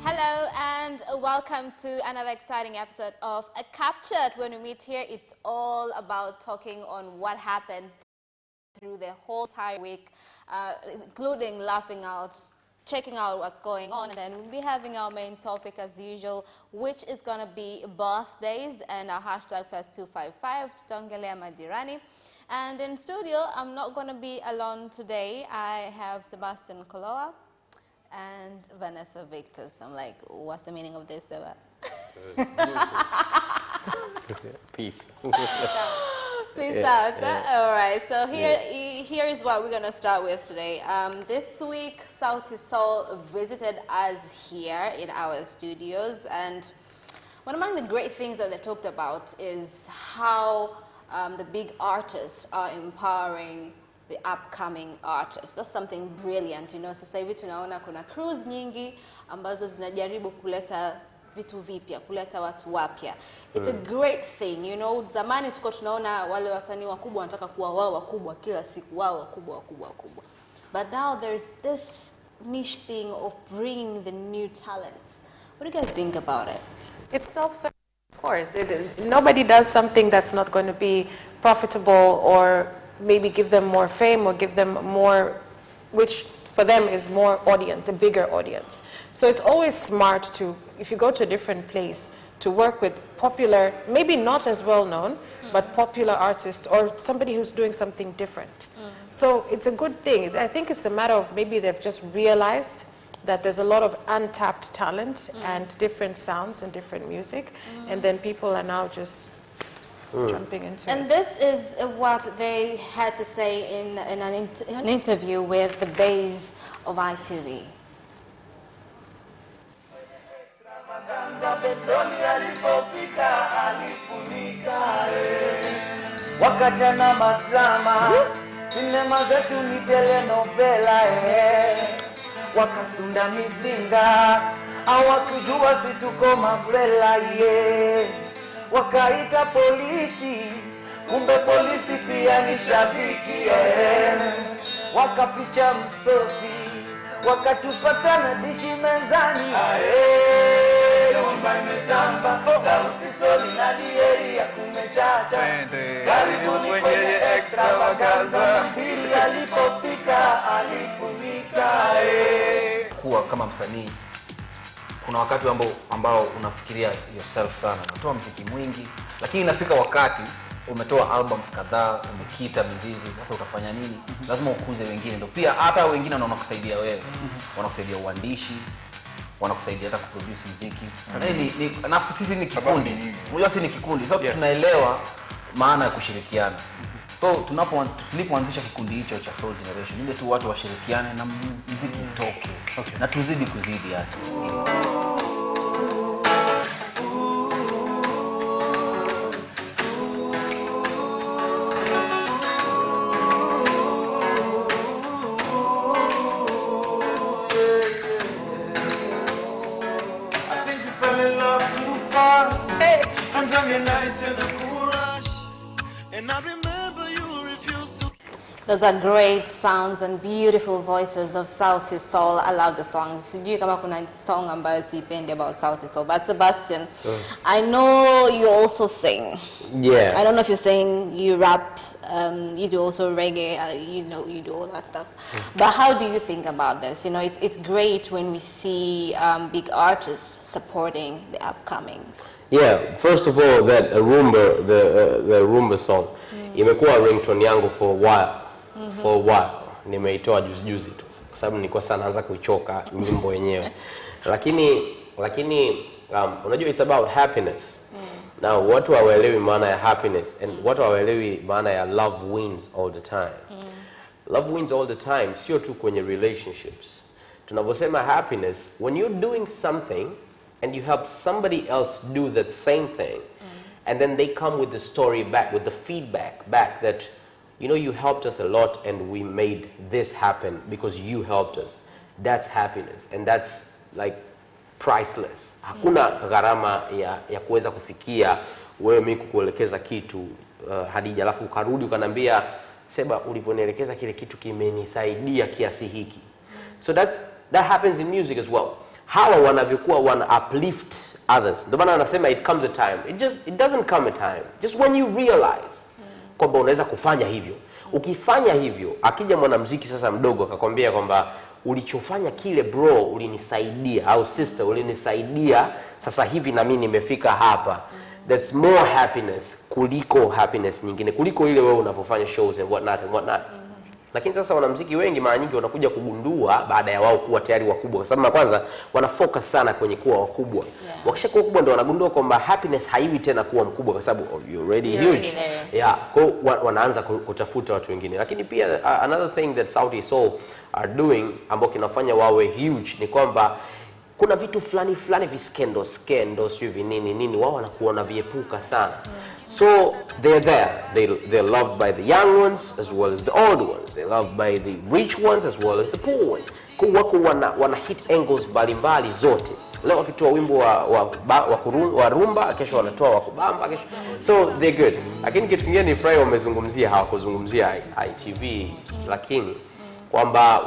Hello and welcome to another exciting episode of a Captured. When we meet here, it's all about talking on what happened through the whole entire week, including laughing out, checking out what's going on, and then we'll be having our main topic as usual, which is going to be birthdays and our hashtag +255 tutongelea majirani. And in studio, I'm not going to be alone today. I have Sebastian Koloa and Vanessa Victor. So I'm like, what's the meaning of this, Seba? Peace. Peace out. All right. So here is what we're going to start with today. This week, Sauti Sol visited us here in our studios, and one among the great things that they talked about is how the big artists are empowering the upcoming artists. That's something brilliant, you know. Sasa hivi tunaona kuna crews nyingi ambazo zinajaribu kuleta vitu vipya, kuleta watu wapya. It's a great thing, you know. Zamani tuko tunaona wale wasanii wakubwa wanataka kuwa wao wakubwa kila siku, wao wakubwa. But now there's this niche thing of bringing the new talents. What do you guys think about it? It's self-serving, of course. Nobody does something that's not going to be profitable or maybe give them more fame or give them more, which for them is more audience, a bigger audience. So it's always smart to, if you go to a different place, to work with popular, maybe not as well known, but popular artists or somebody who's doing something different. So it's a good thing. I think it's a matter of maybe they've just realized that there's a lot of untapped talent and different sounds and different music, and then people are now just jumping into it. And this is what they had to say in an interview with the base of ITV. Wakachana madrama, sinema zetu ni telenovela, wakasunda mizinga, hawakujua situko mavela, wakaita polisi, kumbe polisi pia ni shabiki, wakapicha msosi, wakatupata na dishi mezani, rumba imetamba, Sauti Sol na dieri ya kumechacha, karibuni kwenye extravaganza, mbili alipofika alifunika. Kuwa kama msanii, kuna wakati ambao unafikiria yourself sana, unatoa muziki mwingi, lakini inafika wakati umetoa albums kadhaa, umekita mizizi, sasa utafanya nini? Lazima ukuze wengine, ndio pia hata wengine wanakusaidia wewe, wanakusaidia uandishi, wanakusaidia hata kuproduce muziki. Na sisi ni kikundi, unajua sisi ni kikundi, sababu tunaelewa maana ya kushirikiana. So tulipoanzisha kikundi hicho cha Soul Generation, ndio tu watu washirikiane na muziki utoke, na tuzidi kuzidi hata. Those are great sounds and beautiful voices of Sauti Sol. I love the songs. Sijui kama kuna song ambayo siipendi about Sauti Sol. But Sebastian, I know you also sing. Yeah. I don't know if you sing, you rap, you do also reggae, you do all that stuff. But how do you think about this? You know, it's great when we see big artists supporting the upcomings. Yeah, first of all, that Rumba, the Rumba song, imekuwa ringtone yangu for a while. For a while. Nimeitoa juzi tu, kwa sababu nilikuwa sana naanza kuichoka nyimbo yenyewe. Lakini unajua it's about happiness. Now watu hawaelewi maana ya happiness, and watu hawaelewi maana ya love wins all the time. Love wins all the time, sio tu kwenye relationships. Tunavyosema happiness, when you're doing something and you help somebody else do that same thing, and then they come with the story back, with the feedback back that, you know, you helped us a lot and we made this happen because you helped us. That's happiness, and that's like priceless. Hakuna gharama ya kuweza kufikia wewe mimi kukuelekeza kitu Hadija, alafu ukarudi ukanambia Seba, uliponielekeza kile kitu kimenisaidia kiasi hiki. So that happens in music as well. hawa wanavyokuwa wana uplift others. Ndio maana anasema it comes a time. It doesn't come a time. Just when you realize kwamba unaweza kufanya hivyo. Ukifanya hivyo, akija mwanamuziki sasa mdogo akakwambia kwamba ulichofanya kile bro ulinisaidia, au sister ulinisaidia, sasa hivi na mimi nimefika hapa. That's more happiness kuliko happiness nyingine, kuliko ile wewe unapofanya shows and what not. Lakini sasa wanamuziki wengi mara nyingi wanakuja kugundua baada ya wao kuwa tayari wakubwa, kwa sababu kwanza wana focus sana kwenye kuwa wakubwa. Wakishakuwa wakubwa ndio wanagundua kwamba happiness haiwi tena kuwa mkubwa, kwa sababu you're already huge. Kwa wanaanza kutafuta watu wengine. Lakini pia another thing that Sauti Sol are doing ambao kinafanya wawe huge ni kwamba kuna vitu fulani viskendos hivi nini wao wanakuona viepuka sana. So they're there. They're loved by the young ones as well as the old ones. They're loved by the rich ones as well as the poor ones. Kwa wako wana hit angles mbalimbali zote. Leo wakitoa wimbo wa rumba, kesho wanatoa wa kubamba, kesho. So they're good. Lakini kitu kingine ni Fry wamezungumzia, hawakuzungumzia ITV, lakini kwamba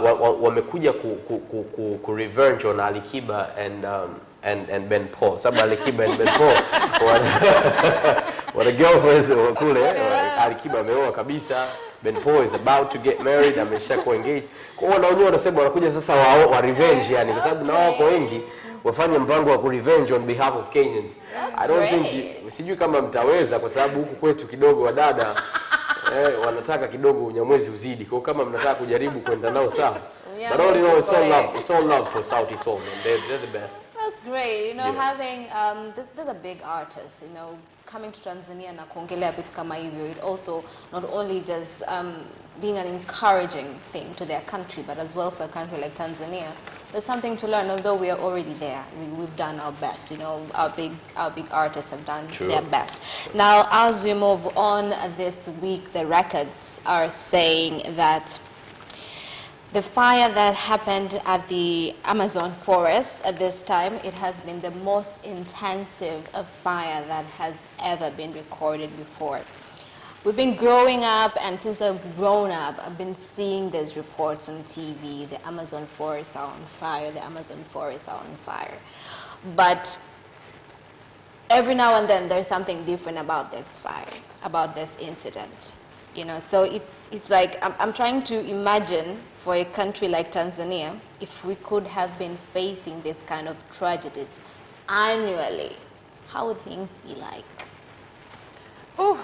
wamekuja ku revenge on Alikiba and Ben Paul. Sababu Alikiba and Ben Paul wana girlfriends kule. Alikiba ameoa kabisa, Ben Paul is about to get married, ameshakuwa engaged. Kwa hiyo wanaonyesha wanasema wanakuja sasa wa revenge, yani kwa sababu nao wako wengi wafanye mpango wa ku revenge on behalf of Kenyans. I don't think sijui kama mtaweza, kwa sababu huku kwetu kidogo wadada wanataka kidogo unyamwezi uzidi. Kwa kama mnataka kujaribu kwenda nao sawa. But all in all, it's all love for Sauti Sol, man. They're the best. That's great. You know, having there's a big artist, you know, coming to Tanzania na kuongelea vitu kama hivyo, it also not only just being an encouraging thing to their country, but as well for a country like Tanzania. There's something to learn, although we are already there. We've done our best, you know, our big artists have done their best. Now, as we move on this week, the records are saying that the fire that happened at the Amazon forest at this time, it has been the most intensive fire that has ever been recorded before. We've been growing up, and since I've grown up, I've been seeing these reports on TV, the Amazon forests are on fire, the Amazon forests are on fire. But every now and then there's something different about this fire, about this incident. You know, so it's like, I'm trying to imagine for a country like Tanzania, if we could have been facing this kind of tragedies annually, how would things be like? Oh,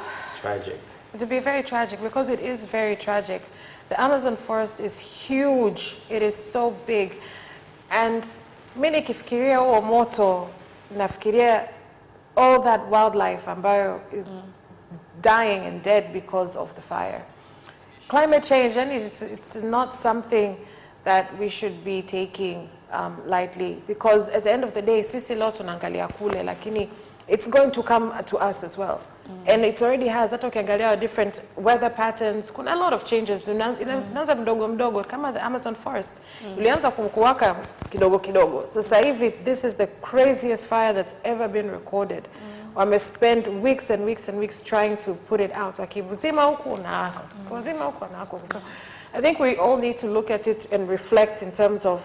Tragic. It would be very tragic, because it is very tragic. The Amazon forest is huge. It is so big. And mimi nikifikiria huo moto, nafikiria all that wildlife ambayo is dying and dead because of the fire. Climate change, and it's not something that we should be taking lightly, because at the end of the day, sisi leo tunaangalia kule, lakini it's going to come to us as well. And it already has, hata ukiangalia different weather patterns, kuna a lot of changes. Inaanza mdogo kama the Amazon forest. Ilianza kuwaka kidogo. Sasa hivi, this is the craziest fire that's ever been recorded. Wame spend weeks and weeks trying to put it out. Wakibuzima huku na hako. So I think we all need to look at it and reflect in terms of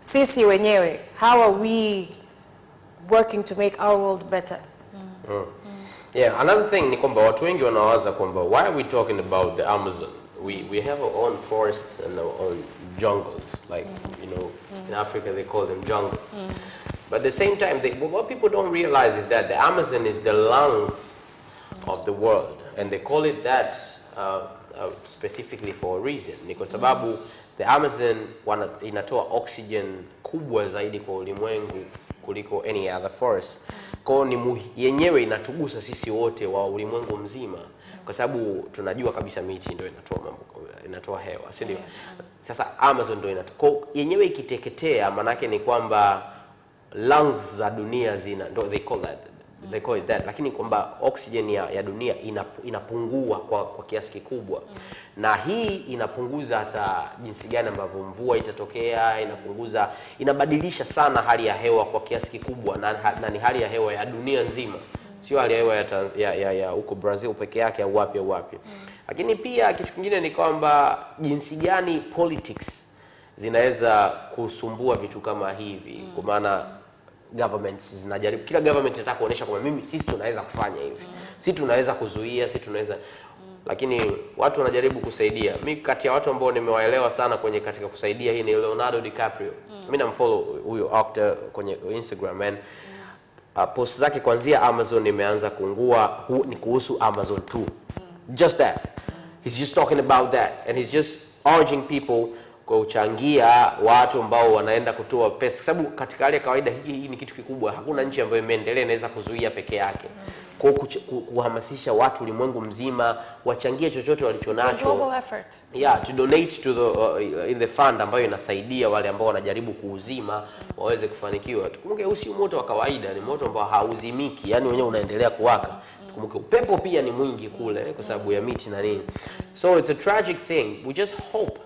sisi wenyewe. How are we working to make our world better? Yeah, another thing ni kwamba watu wengi wanawaza kwamba why are we talking about the Amazon? We have our own forests and our own jungles, like you know, in Africa they call them jungles. But at the same time, what people don't realize is that the Amazon is the lungs of the world, and they call it that specifically for a reason. Ni kwa sababu the Amazon inatoa oxygen kubwa zaidi kwa ulimwengu kuliko any other forest. Kwa ni yenyewe inatugusa sisi wote wa ulimwengu mzima, kwa sababu tunajua kabisa miti ndio inatoa hewa, si ndio? Sasa Amazon ndio inatoa yenyewe, ikiteketea manake ni kwamba lungs za dunia they call it that, lakini kwamba oxygen ya dunia inapungua kwa kiasi kikubwa. Na hii inapunguza hata jinsi gani ambavyo mvua itatokea, inabadilisha sana hali ya hewa kwa kiasi kikubwa, na ni hali ya hewa ya dunia nzima, sio hali ya hewa ya huko Brazil peke yake au wapi. Lakini pia kitu kingine ni kwamba jinsi gani politics zinaweza kusumbua vitu kama hivi. Kwa maana governments zinajaribu, kila government inataka kuonesha kwamba sisi tunaweza kufanya hivi. Sisi tunaweza kuzuia, sisi tunaweza, lakini watu wanajaribu kusaidia. Mimi kati ya watu ambao nimewaelewa sana katika kusaidia hii ni Leonardo DiCaprio. Mimi namfollow huyo actor kwenye Instagram, and post zake kuanzia Amazon nimeanza kuungua ni kuhusu Amazon too. Just that. He's just talking about that, and he's just urging people kuchangia watu ambao wanaenda kutoa pesa, kwa sababu katika hali ya kawaida hii ni kitu kikubwa. Hakuna nchi ambayo imeendelea inaweza kuzuia peke yake. Kwa kuhamasisha watu ulimwengu mzima wachangie chochote walichonacho. Global effort. Yeah, to donate to the in the fund ambayo inasaidia wale ambao wanajaribu kuuzima waweze kufanikiwa. Tukumbuke usi moto wa kawaida, ni moto ambao hauzimiki, yani wenyewe unaendelea kuwaka. Tukumbuke upepo pia ni mwingi kule kwa sababu ya miti na nini. So it's a tragic thing. We just hope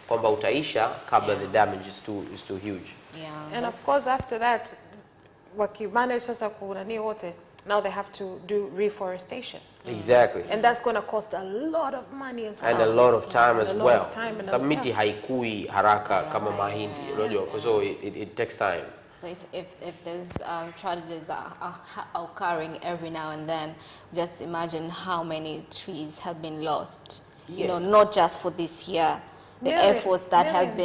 kwamba utaisha kabla the damage is too huge. Yeah. And of course after that wakimanage sasa kunani wote, now they have to do reforestation. Exactly. And that's going to cost a lot of money as well. And a lot of time as well. Some miti haikui haraka kama mahindi, unajua, so it takes time. So if there's tragedies are occurring every now and then, just imagine how many trees have been lost. Yeah. You know, not just for this year. The efforts that have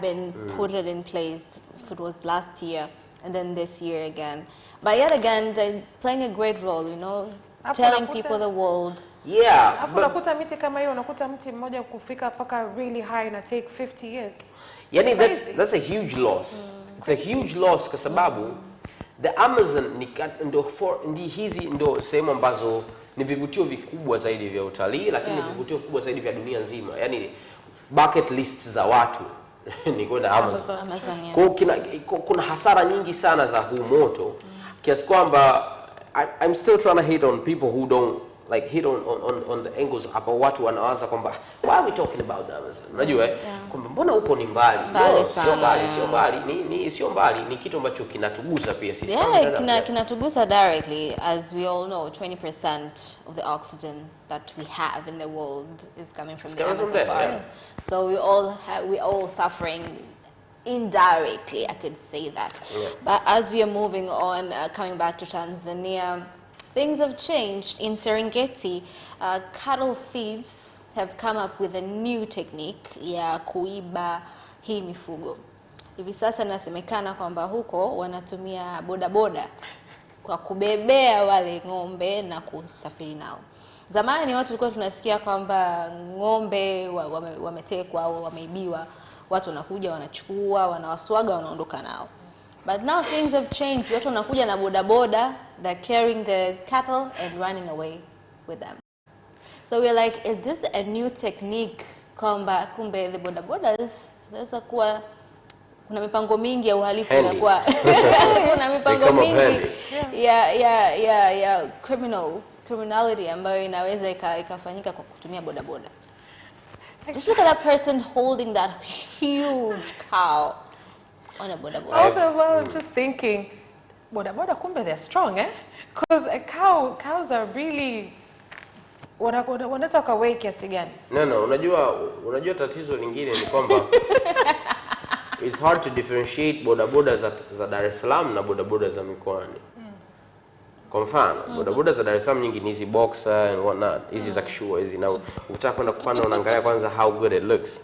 been put in place, if it was last year and then this year again. But yet again, they're playing a great role, you know, telling people the world. Yeah. Unakuta miti kama hiyo, unakuta mti mmoja kufika paka really high na take 50 years. Yani that's a huge loss. It's a huge loss kwa sababu the Amazon hizi ndo sehemu ambazo ni vivutio vikubwa zaidi vya utalii, lakini ni vivutio vikubwa zaidi vya dunia nzima. Yani bucket lists za watu ni kwenda Amazon. Yes. Kuna hasara nyingi sana za huu moto kiasi kwamba I'm still trying to hit on people who don't like hit on the angles about watu wanawaza kwamba why are we talking about the Amazon? Unajua kwamba mbona huko ni mbali? Sio mbali, ni kitu ambacho kinatugusa pia sisi. Yeah, kinatugusa directly. As we all know, 20% of the oxygen that we have in the world is coming from the Amazon forest. So we all suffering indirectly, I could say that. Yeah. But as we are moving on, coming back to Tanzania, things have changed. In Serengeti, cattle thieves have come up with a new technique ya kuiba hii mifugo. Hivi sasa nasemekana kwamba huko wanatumia bodaboda kwa kubebea wale ng'ombe na kusafiri nao. Zamani watu walikuwa tunasikia kwamba ng'ombe wametekwa au wameibiwa, watu wanakuja wanachukua, wanawaswaga, wanaondoka nao. But now things have changed. Watu wanakuja na bodaboda, they're carrying the cattle and running away with them. So we're like, is this a new technique? Kumbe the bodabodas, sasa kuwa kuna mipango mingi ya uhalifu inakuwa kuna mipango mingi ya criminality ambayo inaweza ikafanyika kwa kutumia bodaboda. Just look at that person holding that huge cow on a bodaboda. All the while I'm just thinking, bodaboda kumbe they're strong, eh? Because cows are really wanaweza kaweigh kiasi gani? No, unajua tatizo lingine ni kwamba it's hard to differentiate bodaboda za Dar es Salaam na bodaboda za mikoani. Kwa mfano, bodaboda za Dar es Salaam nyingi ni hizi boxer and whatnot, hizi za kishua hizi, na ukitaka kwenda kupanda unaangalia kwanza how good it looks.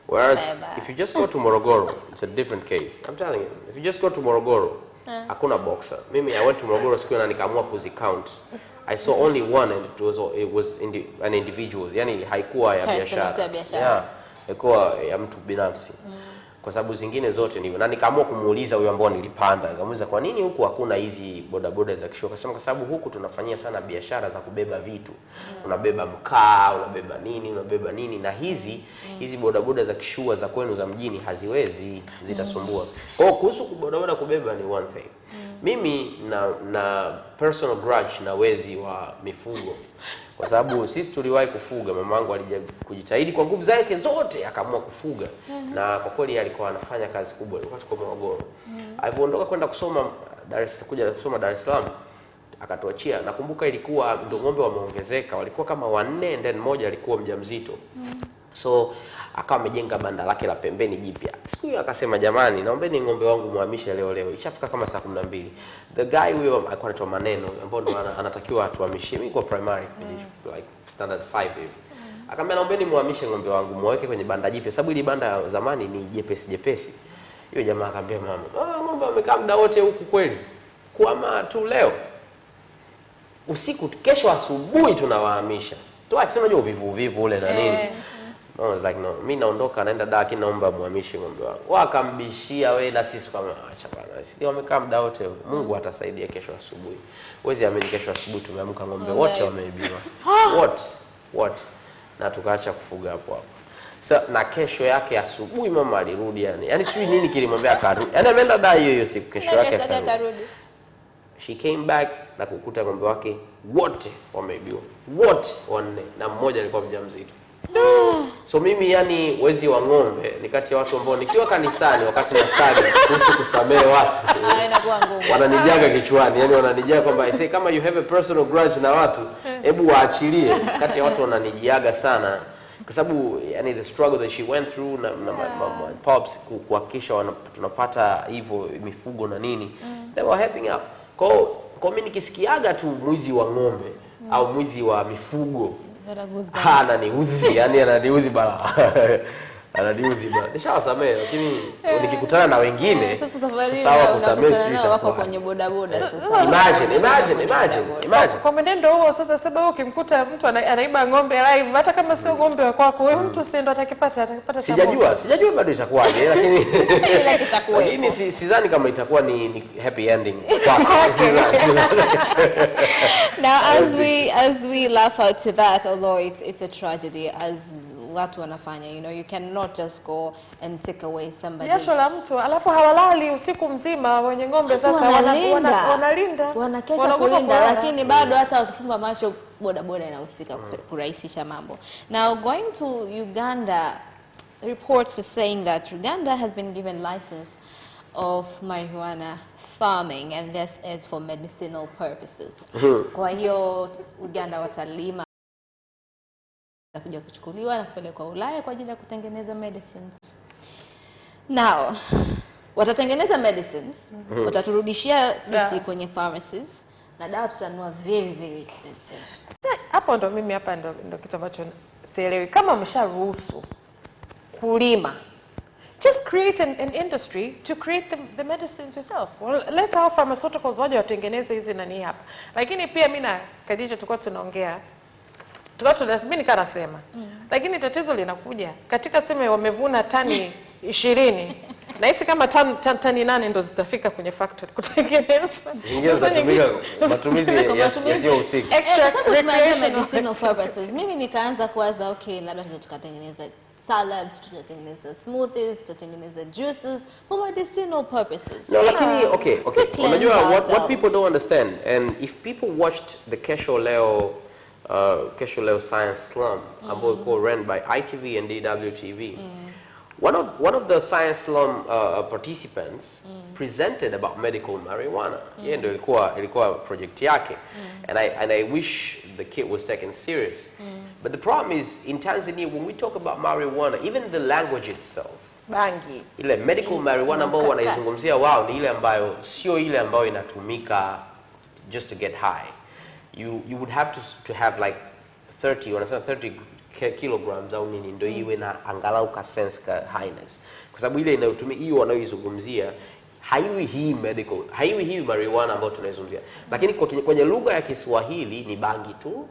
Whereas if you just go to Morogoro, it's a different case. I'm telling you, if you just go to Morogoro, hakuna boxer. Mimi I went to Morogoro siku na nikaamua count. I saw only one, and it was an individual. Yani haikuwa ya biashara. Yeah, haikuwa ya mtu binafsi. Kwa sababu zingine zote ndivyo. Na nikaamua kumuuliza huyo ambao nilipanda, nikamuuliza kwa nini huku hakuna hizi bodaboda za kishua? Akasema kwa sababu huku tunafanyia sana biashara za kubeba vitu. Unabeba mkaa, unabeba nini, na hizi bodaboda za kishua za kwenu za mjini haziwezi, zitasumbua. Kwa hiyo kuhusu bodaboda kubeba ni one thing. Mimi na personal grudge na wezi wa mifugo. Kwa sababu sisi tuliwahi kufuga, mamangu alijitahidi kwa nguvu zake zote akaamua kufuga. Na kwa kweli alikuwa anafanya kazi kubwa. Alikuwa tuko Morogoro. Alipoondoka kwenda kusoma Dar es Salaam, akatuachia. Nakumbuka ilikuwa ndio ng'ombe wameongezeka, walikuwa kama 4 and then mmoja alikuwa mjamzito. So akawa amejenga banda lake la pembeni jipya. Siku hiyo akasema, jamani, naombeni ng'ombe wangu muhamishe leo. Ishafika kama saa 12. The guy huyo alikuwa anaitwa Maneno, ambao ndo anatakiwa atuhamishie. Mimi kwa primary like standard 5 hivi. Akamwambia, naombeni muhamishe ng'ombe wangu, muweke kwenye banda jipya, sababu ile banda zamani ni jepesi. Hiyo jamaa akamwambia mama, ng'ombe wamekaa muda wote huku kweli? Kuama tu leo. Usiku kesho asubuhi tunawahamisha. Tu akisema je uvivu ule na nini? I was like, no, mimi naondoka naenda daki, naomba muhamishe ng'ombe wangu. Wakambishia wewe, na sisi kama acha bana. Sisi wamekaa muda wote. Mungu atasaidia kesho asubuhi. Huwezi amini, kesho asubuhi tumeamka ng'ombe wote wameibiwa. What? Na tukaacha kufuga hapo. So na kesho yake asubuhi mama alirudi yani. Yaani sijui nini kilimwambia akarudi. Yaani ameenda dai hiyo siku, kesho yake akarudi. She came back na kukuta ng'ombe wake wote wameibiwa. Wote wanne, na mmoja alikuwa mjamzito. So mimi yani wezi wa ng'ombe ni kati ya watu ambao nikiwa kanisani wakati nasali kuhusu kusamehe watu inakuwa ngumu. Wananijaga kichwani, yani wananijaga kwamba I say kama you have a personal grudge na watu, hebu waachilie. Kati ya watu wananijiaga sana kwa sababu yani the struggle that she went through na my pops kuhakikisha tunapata hivyo mifugo na nini. They were helping out. Kwa mimi nikisikiaga tu mwizi wa ng'ombe au mwizi wa mifugo, ananiudhi, yani ananiudhi bala. Ananiudhi bala. Nishawasamehe, lakini nikikutana na wengine sasa safari sawa kusamehe sisi wako kwenye bodaboda sasa. Imagine. Kwa mwenendo huo sasa, sababu ukimkuta mtu anaiba ng'ombe live, hata kama sio ng'ombe wa kwako, wewe mtu si ndo atakipata Sijajua bado itakuwaje, lakini ila kitakuwa. Lakini sidhani kama itakuwa ni happy ending kwako. Now as we laugh out to that, although it's a tragedy as watu wanafanya, you know, you cannot just go and take away somebody. Jasho la mtu, alafu hawalali usiku mzima wenye ng'ombe sasa wanalinda. Wanakesha kulinda, lakini bado hata wakifumba macho bodaboda inahusika kurahisisha mambo. Now going to Uganda, reports are saying that Uganda has been given license of marijuana farming, and this is for medicinal purposes. Kwa hiyo Uganda watalima kuja kuchukuliwa na kupelekwa Ulaya kwa ajili ya kutengeneza medicines. Now, watatengeneza medicines, wataturudishia sisi kwenye pharmacies, na dawa tutanunua very expensive. Hapo ndo mimi hapa ndo kitu ambacho sielewi. Kama umesharuhusu kulima, just create an industry to create the medicines yourself. Well, let our pharmaceuticals waje watengeneze hizi nani hapa. Lakini pia mimi na Khadija tulikuwa tunaongea, mimi nikasema, lakini tatizo linakuja katika sema wamevuna tani 20, na hisi kama tani 8 ndo zitafika kwenye factory kutengeneza. Matumizi yasio husika. Extra medicinal purposes. Mimi nikaanza kuwaza, okay, labda tukatengeneza salads, tutatengeneza smoothies, tutatengeneza juices for medicinal purposes. No, lakini okay. Unajua what people don't understand, and if people watched the Kesho Leo Science Slum, ambao ran by ITV and DWTV. One of the Science Slum participants presented about medical marijuana. Yeye ndio ilikuwa project yake. And I wish the kid was taken serious. But the problem is in Tanzania, when we talk about marijuana, even the language itself, bangi, ile medical marijuana ambao wanaizungumzia wao ni ile ambayo sio ile ambayo inatumika just to get high. You would have to have like 30 kilograms au nini ndio iwe na angalau ka sense ka highness, kwa sababu ile inayotumia hiyo wanaoizungumzia haiwi hii marijuana ambayo tunaizungumzia, lakini kwenye lugha ya Kiswahili ni bangi tu.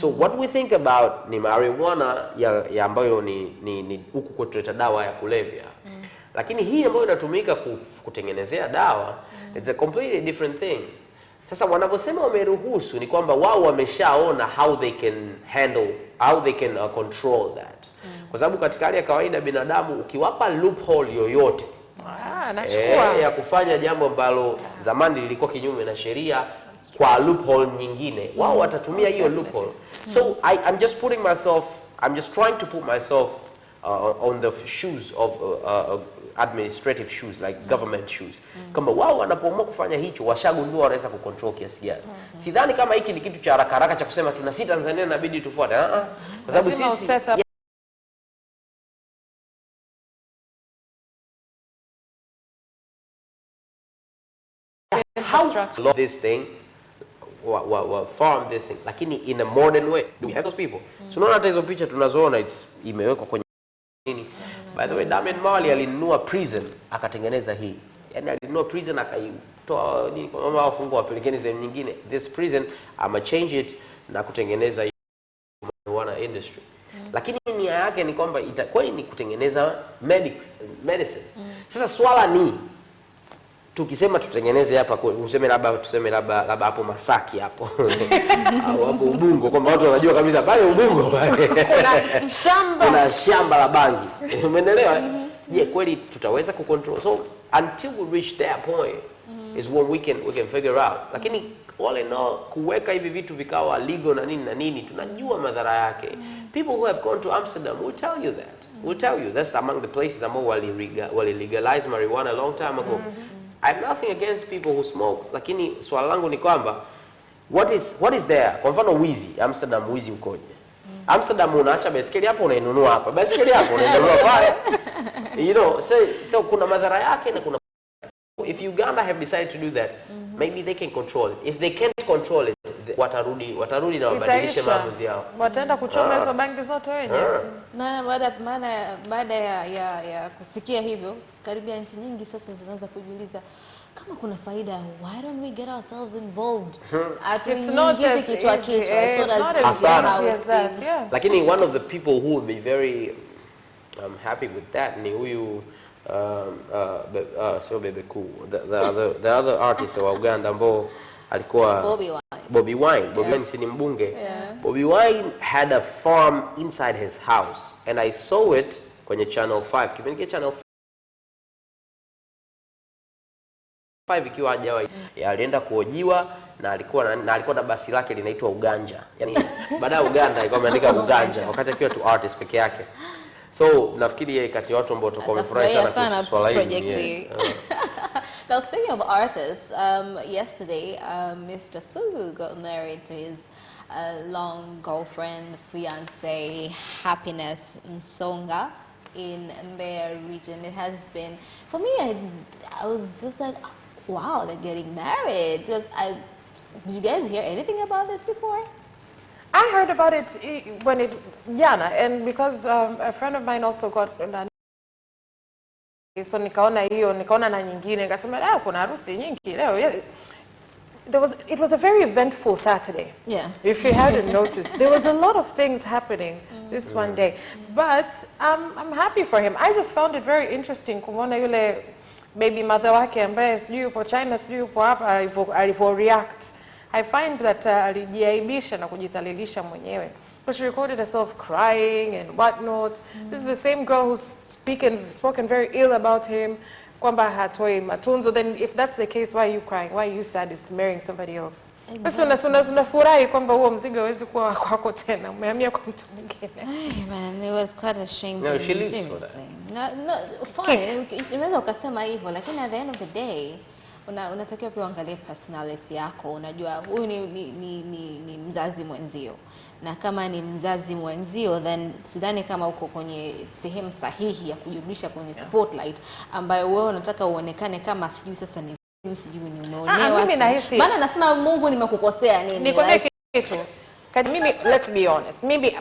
So what we think about ni marijuana ya ambayo ni huku kwetu dawa ya kulevya. Lakini hii ambayo inatumika kutengenezea dawa, it's a completely different thing. Sasa wanaposema wameruhusu ni kwamba wao wameshaona how they can control that. Kwa sababu katika hali ya kawaida binadamu ukiwapa loophole yoyote ya kufanya jambo ambalo zamani lilikuwa kinyume na sheria kwa loophole nyingine, wao watatumia hiyo loophole. So I'm just trying to put myself on the shoes of administrative shoes, like government shoes. Kama wao wanapoamua kufanya hicho, washagundua wanaweza kucontrol kiasi gani. Sidhani kama hiki ni kitu cha haraka cha kusema tuna sisi Tanzania inabidi tufuate. Kwa sababu sisi infrastructure. this thing, farm this thing, lakini in a modern way. Do we have those people? So unaona hata hizo picha tunazoona imewekwa kwenye nini? By the way, Damian Marley alinunua prison akatengeneza hii. Yaani alinunua prison akaitoa nini kwa mama wafungwa wapelekeni sehemu nyingine. This prison change it na kutengeneza marijuana industry. Lakini nia yake ni kwamba itakuwa ni kutengeneza medicine. Sasa swala ni tukisema tutengeneze hapa useme labda hapo Masaki hapo au hapo Ubungo, kwamba watu wanajua kabisa pale Ubungo pale kuna shamba la bangi. Umeelewa? Je, kweli tutaweza kucontrol? So until we reach that point is when we can figure out. Lakini all in all, kuweka hivi vitu vikawa legal na nini tunajua madhara yake. People who have gone to Amsterdam will tell you that. Will tell you that's among the places ambao wali legalize marijuana a long time ago. I have nothing against people who smoke, lakini swala langu ni kwamba what is there? Kwa mfano wizi, Amsterdam wizi ukoje? Amsterdam unaacha baiskeli hapo unainunua hapa. Baiskeli hapo unainunua pale. You know, so kuna madhara yake na kuna. If Uganda have decided to do that, maybe they can control it. If they can't control it, watarudi na wabadilishe maamuzi yao. Wataenda kuchoma hizo bangi zote wenyewe. Baada ya kusikia hivyo, karibia nchi nyingi sasa zinaanza kujiuliza kama kuna faida, why don't we get ourselves involved? It's not as easy as that. Yeah. Lakini one of the people who will be very happy with that ni huyu so Bebe Cool, the other artist wa Uganda ambao alikuwa Bobby Wine. Bobby Wine si ni mbunge. Bobby Wine had a farm inside his house and I saw it kwenye Channel 5. Kipindi Channel 5 ikiwa hajawahi. Alienda kuojiwa na alikuwa na basi lake linaitwa Uganja. Yaani baada ya Uganda alikuwa ameandika Uganja wakati akiwa tu artist peke yake. So nafikiri yeye kati ya watu ambao tutakuwa wamefurahi sana swala hili. Now speaking of artists, yesterday Mr. Sugu got married to his long girlfriend, fiance, Happiness Msonga in Mbeya region. It has been, for me, I was just like, wow, they're getting married. Did you guys hear anything about this before? I heard about it when and because a friend of mine also got so nikaona na nyingine nikasema kuna harusi nyingi leo. It was a very eventful Saturday. Yeah. If you hadn't noticed, there was a lot of things happening this one day. But I'm happy for him. I just found it very interesting kumwona yule baby mother wake ambaye sijui yupo China sijui yupo hapa alivyo react. I find that alijiaibisha na kujidhalilisha mwenyewe. But she recorded herself crying and whatnot. This is the same girl who's spoken very ill about him. Kwamba hatoi matunzo. Then if that's the case, why are you crying? Why are you sad? It's marrying somebody else. Basi unafurahi kwamba huo mzigo hawezi kuwa wako tena. Umehamia kwa mtu mwingine. Hey man, it was quite a shame. No, she lives for that. No, fine. Unaweza ukasema hivyo, lakini at the end of the day, unatakiwa pia uangalie personality yako. Unajua huyu ni mzazi mwenzio. Na kama ni mzazi mwenzio, then sidhani kama uko kwenye sehemu sahihi ya kujirudisha kwenye spotlight ambayo wewe unataka uonekane kama sijui sasa ni sijui ni umeonewa. Maana nasema Mungu nimekukosea nini? Nikwambie kitu. Mimi, let's be honest. Maybe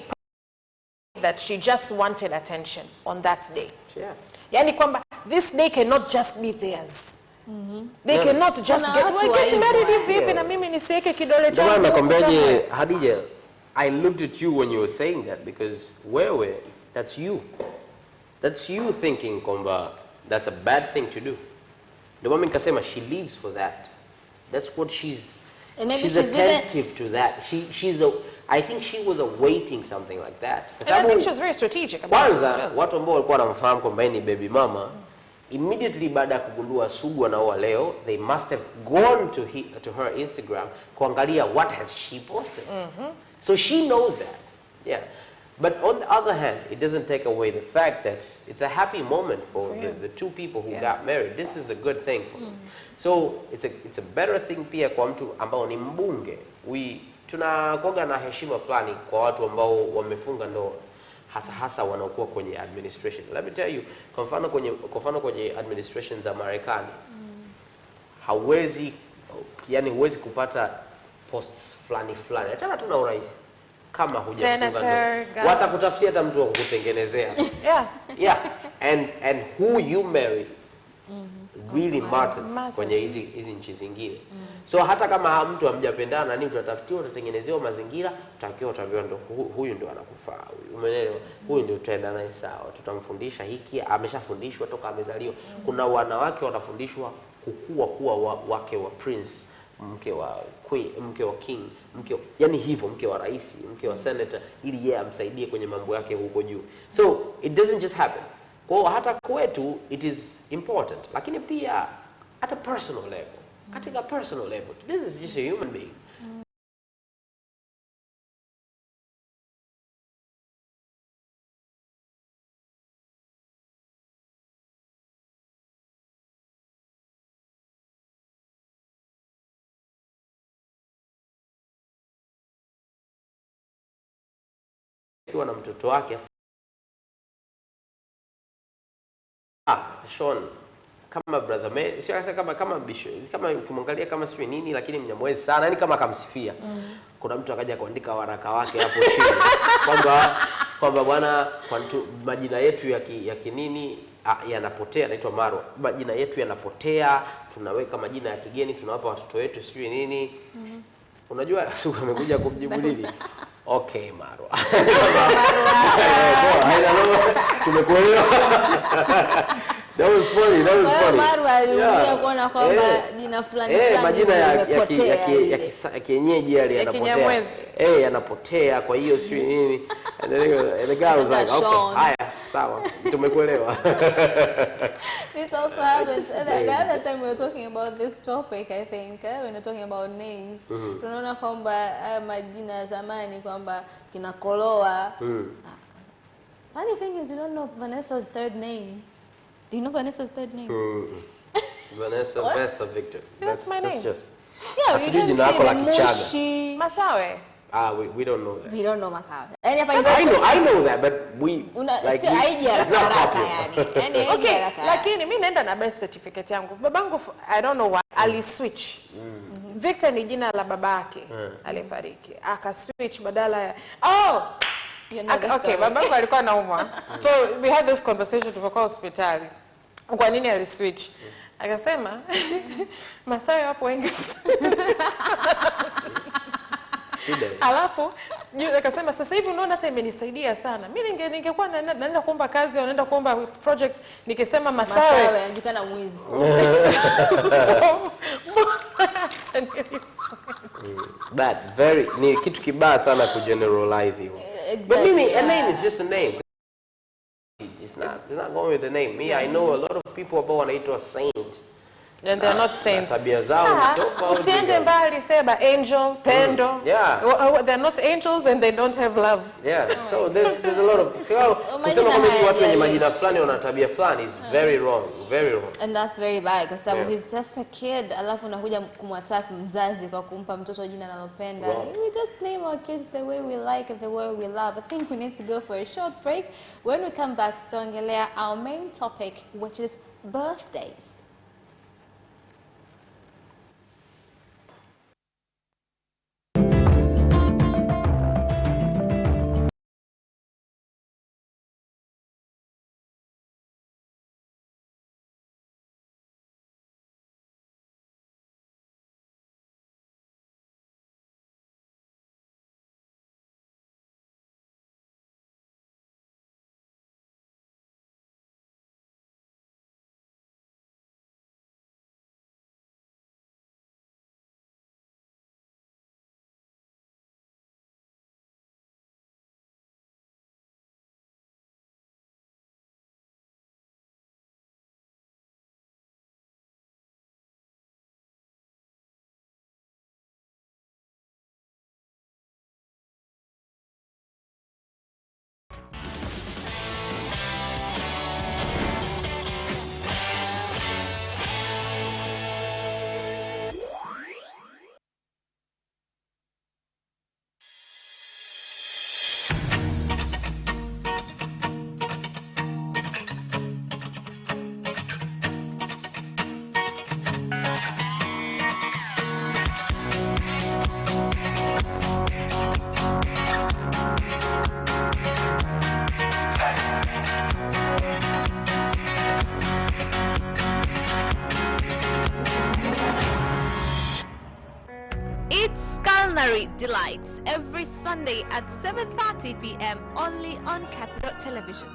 that she just wanted attention on that day. Yeah. Yani kwamba this day cannot just be theirs. They cannot just get married hivi na mimi nisiweke kidole changu. Ndio nakwambiaje Hadija, I looked at you when you were saying that because wewe, that's you. That's you thinking kwamba that's a bad thing to do. The woman nikasema she lives for that. That's what she's attentive to that. I think she was awaiting something like that. And I think she was very strategic about it. Kwanza watu ambao walikuwa wanamfahamu kwamba ni baby mama, immediately baada ya kugundua Sugu anaoa leo, they must have gone to her Instagram kuangalia what has she posted. So she knows that. Yeah. But on the other hand, it doesn't take away the fact that it's a happy moment for the two people who got married. This is a good thing for them. So it's a better thing pia kwa mtu ambao ni mbunge. Tunakoga na heshima fulani kwa watu ambao wamefunga ndoa. Hasa wanaokuwa kwenye administration. Let me tell you, kwa mfano kwenye administration za Marekani, hawezi yani huwezi kupata posts fulani. Achana tu na urais. Kama hujafunga ndoa. Watakutafutia hata mtu wa kukutengenezea. Yeah. And who you marry really matters kwenye hizi nchi zingine. So hata kama mtu hamjapendana nini utatafutiwa, utatengenezewa mazingira, utaambiwa ndo huyu ndo anakufaa. Umeelewa? Huyu ndio tutaenda naye sawa. Tutamfundisha hiki, ameshafundishwa toka amezaliwa. Kuna wanawake wanafundishwa kukua kuwa wake wa prince, mke wa queen, mke wa king, yani hivyo, mke wa rais, mke wa senator, ili yeye amsaidie kwenye mambo yake huko juu. So it doesn't just happen. Kwa hata kwetu it is important, lakini pia at a personal level. Katika personal level, this is just a human being. Akiwa na mtoto wake Sean kama brother man, sio kama bishop, kama ukimwangalia kama sio nini, lakini mnyamwezi sana, yani kama akamsifia. Kuna mtu akaja kuandika waraka wake hapo chini kwamba bwana, kwa majina yetu ya kinini yanapotea, naitwa Marwa. Majina yetu yanapotea, tunaweka majina ya kigeni, tunawapa watoto wetu sio nini. Unajua Sugu amekuja kumjibu nini? Okay, Marwa. Tumekuelewa. That was funny. Marwa alirudia kuona kwamba jina fulani majina ya kienyeji yale yanapotea. Yanapotea, kwa hiyo sio nini. And the guy was like, okay, haya, sawa, tumekuelewa. This also happens. The other time we were talking about this topic, I think, when we're talking about names, tunaona kwamba majina ya zamani kwamba kina Koloa. Funny thing is, you don't know Vanessa's third name. Do you know Vanessa's third name? Vanessa Victor. That's my name. Just. Yeah, we don't say the Mushi. Masawe. We don't know that. We don't know Masawe. I know that, but we like it's not popular. Okay, lakini mimi naenda na birth certificate yangu. Babangu, I don't know why, ali-switch. Victor ni jina la babake alifariki. Aka-switch badala ya okay, babangu alikuwa anaumwa. So we had this conversation tulipokuwa hospitali. Kwa nini ali-switch? Akasema Masawe wapo wengi. Alafu akasema sasa hivi unaona hata imenisaidia sana. Mimi ningekuwa naenda kuomba kazi au naenda kuomba project nikisema Masawe anajikana mwizi. That ni kitu kibaya sana ku generalize hivyo. But a name is just a name. It's not going with the name. Me, I know a lot of people ambao wanaitwa saint. And they're not saints. Tabia zao tofauti. Usiende mbali, sema angel, pendo. They're not angels and they don't have love. Yeah. So there's a lot of kusema kama watu wenye majina fulani wana tabia fulani is very wrong, very wrong. And that's very bad because he's just a kid, alafu unakuja kumwattack mzazi kwa kumpa mtoto jina analopenda. We just name our kids the way we like and the way we love. I think we need to go for a short break. When we come back, tutaongelea our main topic, which is birthdays. Delights every Sunday at 7:30 p.m. only on Capital Television.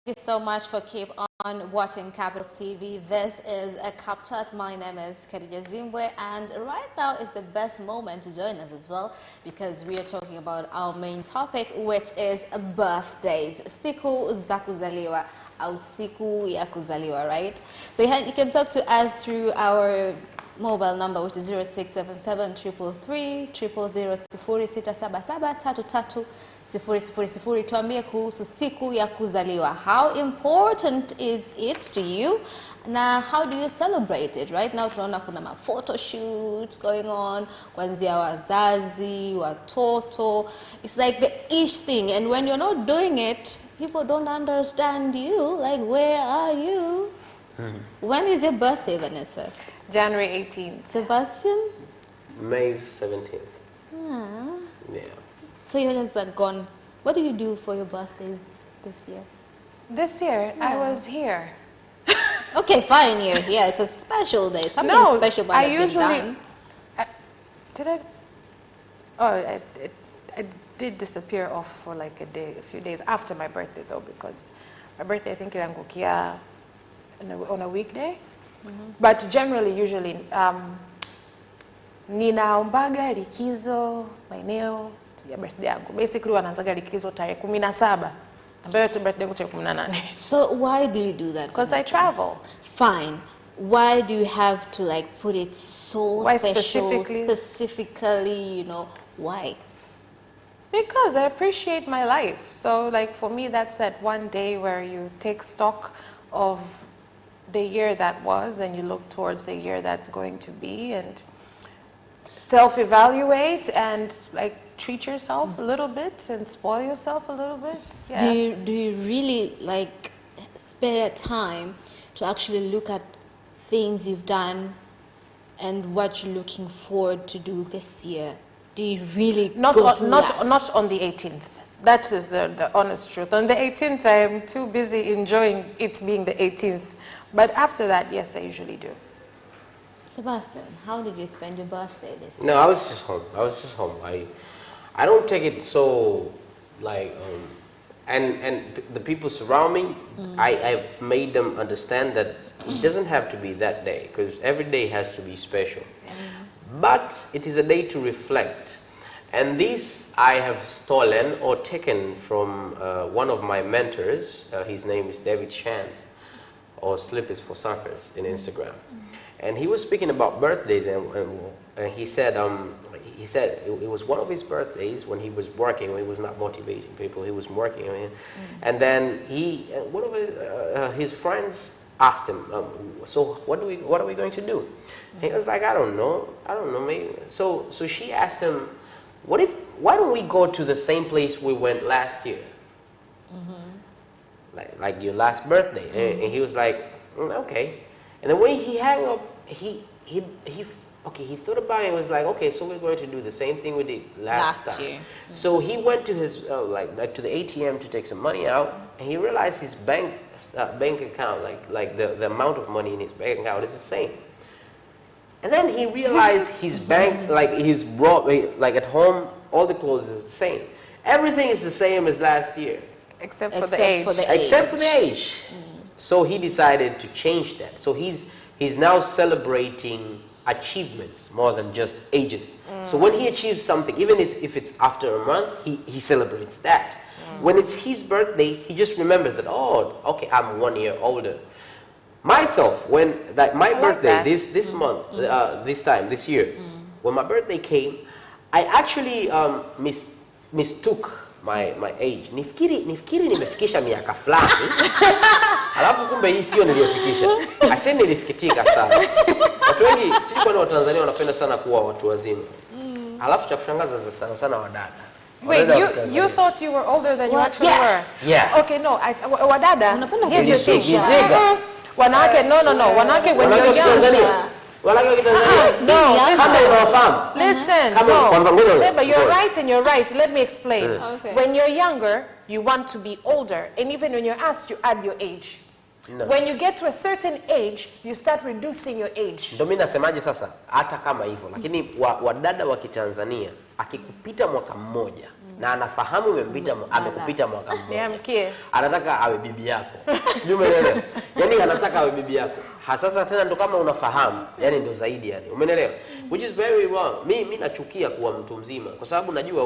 Thank you so much for keep on watching Capital TV. This is a CapChat. My name is Khadija Zimbwe, and right now is the best moment to join us as well, because we are talking about our main topic, which is birthdays. Siku za kuzaliwa au siku ya kuzaliwa, right? So you can talk to us through our mobile number, which is 0677 333 000 0677 333 000. Tuambie kuhusu siku ya kuzaliwa. How important is it to you? Na how do you celebrate it? Right now tunaona kuna ma photo shoots going on, kuanzia wazazi, watoto. It's like the ish thing, and when you're not doing it, people don't understand you. Like, where are you? When is your birthday, Vanessa? January 18th. Sebastian? May 17th. Yeah. So your guys are gone. What do you do for your birthdays this year? This year, I was here. Okay, fine, you're here. It's a special day. Something No, special about I it being usually... done. Did I? Oh, I did disappear off for like a few days after my birthday though, because my birthday I think ilangukia on a weekday. But generally, usually, ninaombaga likizo maeneo ya birthday yangu. Basically, wanaanzaga likizo tarehe 17. Ambayo tu birthday yangu tarehe 18. So why do you do that? Because I travel. Fine. Why do you have to like put it so Why special, specifically? you know, why? Because I appreciate my life. So like for me, that's that one day where you take stock of the year that was and you look towards the year that's going to be and self-evaluate and like treat yourself a little bit and spoil yourself a little bit. Yeah. Do you really like spare time to actually look at things you've done and what you're looking forward to do this year? Do you really not on the 18th? That is the honest truth. On the 18th, I'm too busy enjoying it being the 18th. But after that, yes, I usually do. Sebastian, how did you spend your birthday this year? No, I was just home. I don't take it so like and the people surround me, I've made them understand that it doesn't have to be that day, because every day has to be special. But it is a day to reflect. And this I have stolen or taken from one of my mentors. His name is David Chance, or Slippers for Suckers in Instagram. And he was speaking about birthdays, and he said it was one of his birthdays when he was working, when he was not motivating people, he was working. And then one of his friends asked him, so what are we going to do? And he was like, I don't know, maybe. So she asked him, why don't we go to the same place we went last year? Like your last birthday. And he was like, okay. And then when he hung up, he thought about it and was like, okay, so we're going to do the same thing we did last time. year. So he went to his like to the ATM to take some money out, and he realized his bank account, like the amount of money in his bank account is the same. And then he realized his bank, like at home, all the clothes is the same. Everything is the same as last year. Except for the age. Except for the age. So he decided to change that. So he's now celebrating achievements more than just ages. So when he achieves something, even if it's after a month, he celebrates that. When it's his birthday, he just remembers that, oh, okay, I'm 1 year older. Myself, when my birthday this month, this year, when my birthday came, I actually mistook my age. Nifikiri nimefikisha miaka fulani. Alafu kumbe hii sio niliyofikisha. Ase nilisikitika sana. Watu wengi sisi kwa Tanzania wanapenda sana kuwa watu wazima. Alafu cha kushangaza sana wadada. Wait, you thought you were older than you actually were? Yeah. Okay, no, wadada. Here's the thing. Wanawake, no. Wanawake when you're young. No, listen. No. Seba, you're right and you're right. Let me explain. Okay. When you're younger, you want to be older. And even when you're asked, you add your age. No. When you get to a certain age, you start reducing your age. Ndio mimi nasemaje sasa, hata kama hivyo, lakini wadada wa Kitanzania akikupita mwaka mmoja na anafahamu amekupita mwaka mmoja, anataka awe bibi yako. Sijui umeelewa? Yani anataka awe bibi yako. Sasa tena ndo kama unafahamu, yani ndo zaidi yani. Umeelewa? Which is very wrong. Mimi nachukia kuwa mtu mzima kwa sababu najua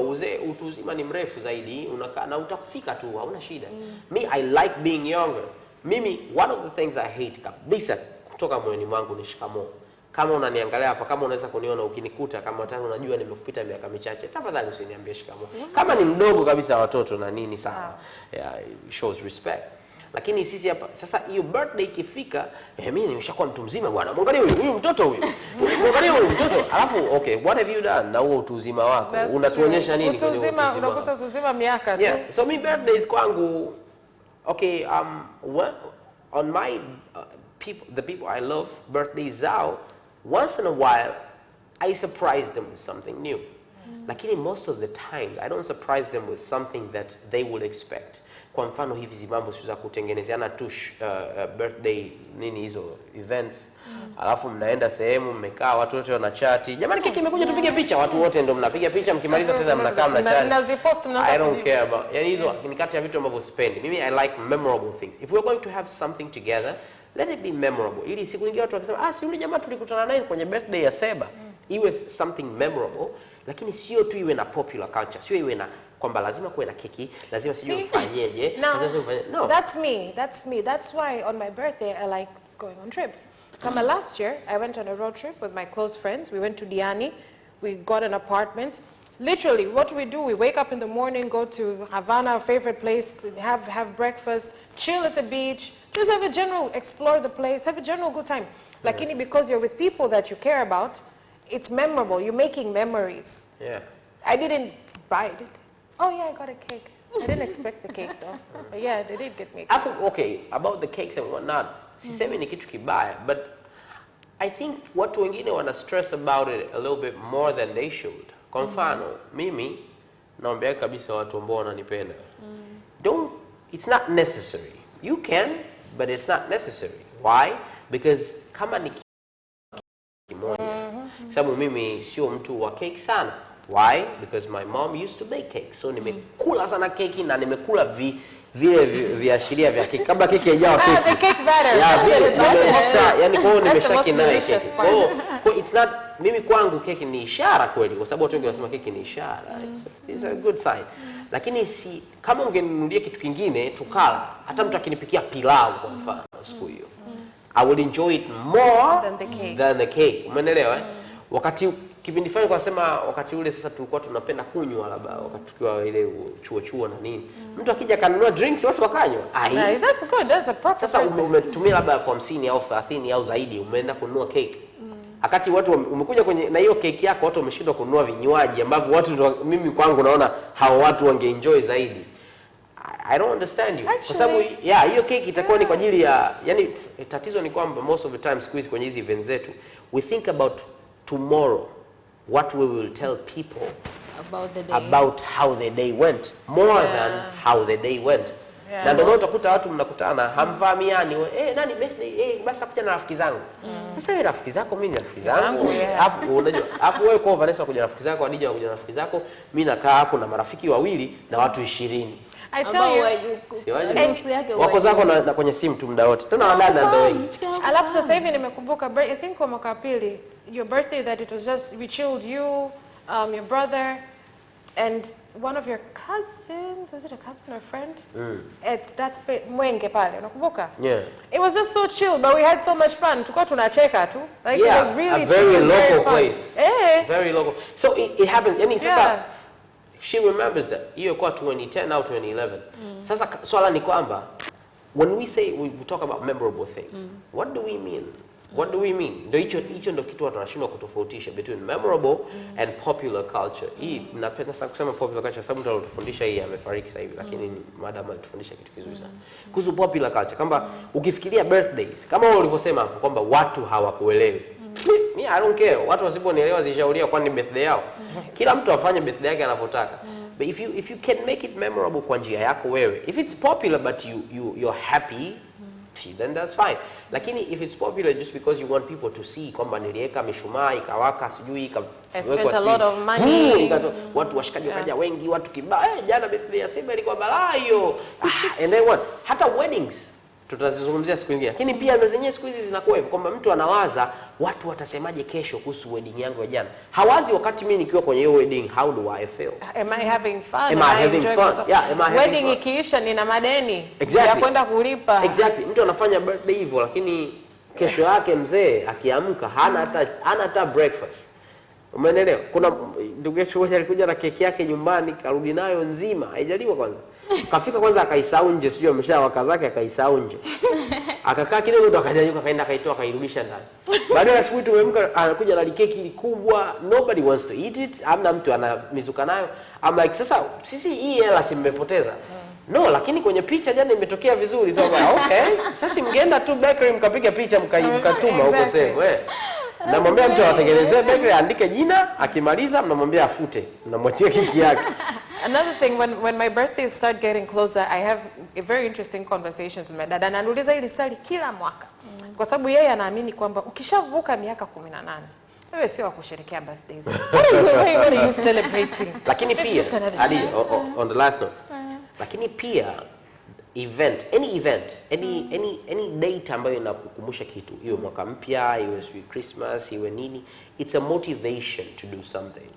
utu uzima ni mrefu zaidi, unakaa na utakufika tu, hauna shida. Me, I like being younger. Mimi, one of the things I hate kabisa kutoka moyoni mwangu ni shikamoo. Kama unaniangalia hapa, kama unaweza kuniona ukinikuta, kama hata unajua nimekupita miaka michache, tafadhali usiniambie shikamoo. Kama ni mdogo kabisa watoto na nini sawa. Yeah, it shows respect. Lakini sisi hapa sasa hiyo birthday ikifika, mimi nimeshakuwa mtu mzima bwana. Mwangalie huyu mtoto huyu. Mwangalie huyu mtoto. Alafu okay, what have you done? Na huo utu uzima wako unatuonyesha nini kwenye utu uzima? Unakuta utu uzima miaka tu. Yeah, so me birthdays kwangu okay, on my the people I love, birthdays out, once in a while I surprise them with something new. Lakini most of the time I don't surprise them with something that they would expect. Kwa mfano hivi mambo sio za kutengenezeana tu birthday nini hizo events. Alafu mnaenda sehemu mmekaa watu wote wana chat. Jamani keki imekuja tupige picha, watu wote ndio mnapiga picha, mkimaliza tena mnakaa mna chat. I don't care about. Yani hizo ni kati ya vitu ambavyo spend. Mimi I like memorable things. If we're going to have something together, let it be memorable. Ili siku nyingine watu wakisema si yule jamaa tulikutana naye kwenye birthday ya Seba. Iwe something memorable, lakini sio tu iwe na popular culture. Sio iwe na kwamba lazima kuwe na keki, lazima sijui ufanyeje. No, that's me. That's why on my birthday I like going on trips. Kama last year I went on a road trip with my close friends. We went to Diani. We got an apartment. Literally, what do? We wake up in the morning, go to Havana, our favorite place, have breakfast, chill at the beach, just explore the place, have a general good time. Lakini because you're with people that you care about, it's memorable. You're making memories. Yeah. I didn't buy it. Oh yeah, I got a cake. I didn't expect the cake though. But yeah, they did get me a cake. Okay, about the cakes and whatnot, sisemi ni kitu kibaya, but I think watu wengine wana stress about it a little bit more than they should. Kwa mfano, mimi naombea kabisa watu ambao wananipenda. It's not necessary. You can, but it's not necessary. Why? Because kama ni kimoja. Sababu mimi sio mtu wa cake sana. Why? Because my mom used to bake cake. So nimekula sana keki na nimekula vile viashiria vya keki. Kabla keki haijawa keki. The cake batter. Yani kwa nimeshaki naye keki. Kwa it's not, mimi kwangu keki ni ishara kweli kwa sababu watu wengi wanasema keki ni ishara. It's a good sign. Lakini si kama ungeninunulia kitu kingine tukala, hata mtu akinipikia pilau kwa mfano siku hiyo, I will enjoy it more than the cake. Umeelewa? Wakati kipindi fulani kwa sema wakati ule sasa tulikuwa tunapenda kunywa labda wakati tukiwa ile chuo na nini. Mtu akija kanunua drinks watu wakanywa. That's good. That's a proper. Sasa umetumia labda 50 au 30 au zaidi umeenda kununua cake. Wakati watu umekuja kwenye na hiyo cake yako watu wameshindwa kununua vinywaji ambavyo watu mimi kwangu naona hao watu wangeenjoy zaidi. I don't understand you. Kwa sababu hiyo cake itakuwa ni kwa ajili ya yani tatizo ni kwamba most of the time squeeze kwenye hizi events zetu we think about tomorrow, what we will tell people about how the day went more than how the day went. Na ndio utakuta watu mnakutana hamfahamiani, nani birthday, basi akuja na rafiki zangu. Sasa wewe rafiki zako, mimi ni rafiki zangu. Alafu unajua, wewe kwa Vanessa kuja na rafiki zako, Adija kuja na rafiki zako, mimi nakaa hapo na marafiki wawili na watu 20. I tell you, wako zako na kwenye simu tu muda wote. Tuna wadada ndio wengi. Alafu sasa hivi nimekumbuka, I think kwa mwaka pili, your birthday that it was just we chilled you, your brother and one of your cousins, was it a cousin or a friend? That's Mwenge pale, unakumbuka? Yeah. It was just so chill, but we had so much fun. Tulikuwa tunacheka tu. Like it was really a very chill, local very place. Very local. So it happened. I mean, sasa she remembers that. Hiyo kwa 2010 au 2011. Sasa swala ni kwamba when we say we talk about memorable things, what do we mean? What do we mean? Ndio hicho ndio kitu watu wanashindwa kutofautisha between memorable and popular culture. Hii napenda sana kusema popular culture sababu mtu alotufundisha hii amefariki sasa hivi, lakini madam alitufundisha kitu kizuri sana. Kuhusu popular culture, kama ukifikiria birthdays, kama wewe ulivyosema hapo kwamba watu hawakuelewi. I don't care. Watu wasiponielewa zishauria kwani birthday yao. Kila mtu afanye birthday yake anapotaka. But if you can make it memorable kwa njia yako wewe, if it's popular but you're happy, then that's fine. Lakini if it's popular just because you want people to see kwamba niliweka mishumaa ikawaka sijui I spent a lot of money. Watu washikaji wakaja wengi, watu kibaya, jana birthday ya Simba ilikuwa balaa hiyo. And then what? Hata weddings tutazizungumzia siku nyingine. Lakini pia na zenyewe siku hizi zinakuwa hivyo kwamba mtu anawaza watu watasemaje kesho kuhusu wedding yangu ya jana. Hawazi wakati mimi nikiwa kwenye hiyo wedding, how do I feel? Am I having fun? Am I having fun? Yeah, am I having wedding fun? Ikiisha nina madeni ya kwenda kulipa. Exactly. Mtu anafanya birthday hivyo lakini kesho yake mzee akiamka hana hata breakfast. Umeelewa? Kuna ndugu yetu mmoja alikuja na keki yake nyumbani karudi nayo nzima, haijaliwa kwanza. Kafika kwanza akaisahau nje, sio ameshawaka zake akaisahau nje. Akakaa kidogo ndo akanyanyuka kaenda akaitoa akairudisha ndani. Baadaye asubuhi tumemka anakuja na keki kubwa, nobody wants to eat it. Hamna mtu anamizuka nayo. I'm like sasa sisi hii hela si mmepoteza. No, lakini kwenye picha jana imetokea vizuri. So okay, sasa mngeenda tu bakery mkapiga picha mkatuma huko sehemu namwambia mtu atengenezee bakery aandike jina, akimaliza mnamwambia afute, mnamwachia keki yake. Another thing, when my birthdays start getting closer, I have a very interesting conversations with my dad. Ananiuliza hili swali kila mwaka. Kwa sababu yeye anaamini kwamba ukishavuka miaka 18, wewe sio wa kusherehekea birthdays. What are you celebrating? Lakini pia, on the last note, lakini pia any event, any date ambayo inakukumbusha kitu, iwe mwaka mpya, iwe Christmas, iwe nini, it's a motivation to do something.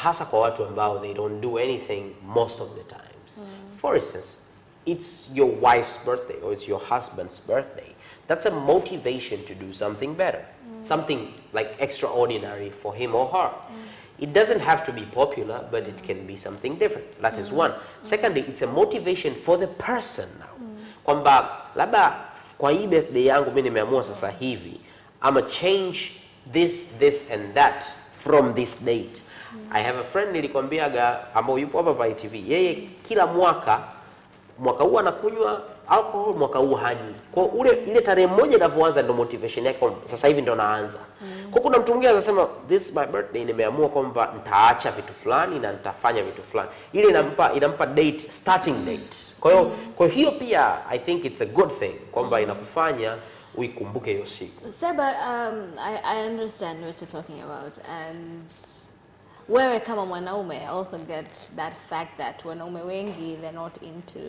Hasa kwa watu ambao they don't do anything most of the times. For instance, it's your wife's birthday or it's your husband's birthday. That's a motivation to do something better. Something like extraordinary for him or her. It doesn't have to be popular, but it can be something different. That is one. Secondly, it's a motivation for the person now. Kwamba labda kwa hii birthday yangu mimi nimeamua sasa hivi, I'm a change this and that from this date. I have a friend nilikwambiaga ambao yupo hapa by TV. Yeye kila mwaka huu anakunywa alcohol, mwaka huu hanywi. Kwa ile tarehe moja inavyoanza ndo motivation yake sasa hivi ndo naanza. Kwa kuna mtu mwingine anasema this is my birthday, nimeamua kwamba nitaacha vitu fulani na nitafanya vitu fulani. Ile inampa date, starting date. Kwa hiyo pia I think it's a good thing kwamba inakufanya uikumbuke hiyo siku. Seba, I understand what you're talking about, and wewe kama mwanaume also get that fact that wanaume wengi they're not into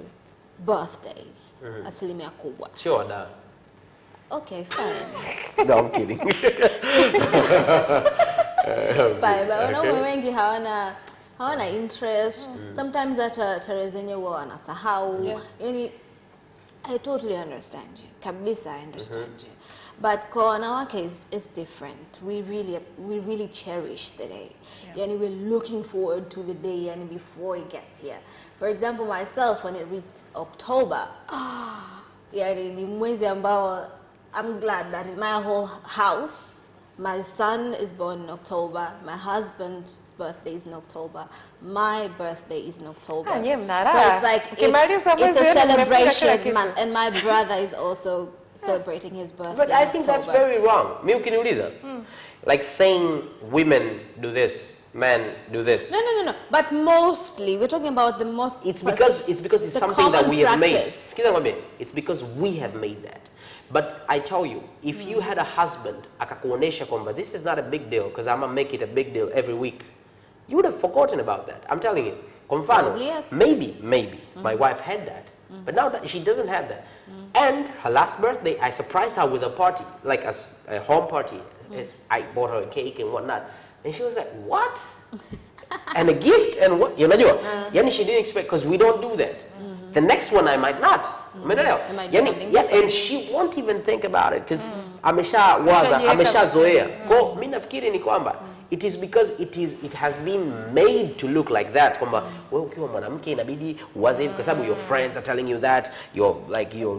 birthdays. Asilimia kubwa. Sure, da. Okay, fine. No, I'm kidding. Fine, but wanaume wengi hawana interest. Sometimes hata tarehe zenye huwa wanasahau. Yani I totally understand you. Kabisa I understand you. But kwa wanawake is different. We really cherish the day. Yani we're looking forward to the day yani before it gets here. For example, myself, when it reaches October, yani ni mwezi ambao I'm glad that in my whole house, my son is born in October, my husband's birthday is in October, my birthday is in October. So it's like it's a celebration month, and my brother is also celebrating his birthday. But I think that's very wrong. Mi ukiniuliza, like saying women do this, men do this. No. But mostly, we're talking about the most. It's because it's something that we have made. It's because we have made that. But I tell you, if you had a husband, akakuonesha kwamba this is not a big deal because I'm gonna make it a big deal every week, you would have forgotten about that. I'm telling you. Kwa mfano, yes. Maybe my wife had that, but now that she doesn't have that. And her last birthday, I surprised her with a party, like a home party. I bought her a cake and whatnot, and she was like, "What?" And a gift and what? Unajua? Yani she didn't expect because we don't do that. The next one I might not. It might be something different. And she won't even think about it because ameshazoea. Kwa mimi nafikiri ni kwamba it is because it has been made to look like that. Kwamba wewe ukiwa mwanamke inabidi uwaze hivi kwa sababu your friends are telling you that, your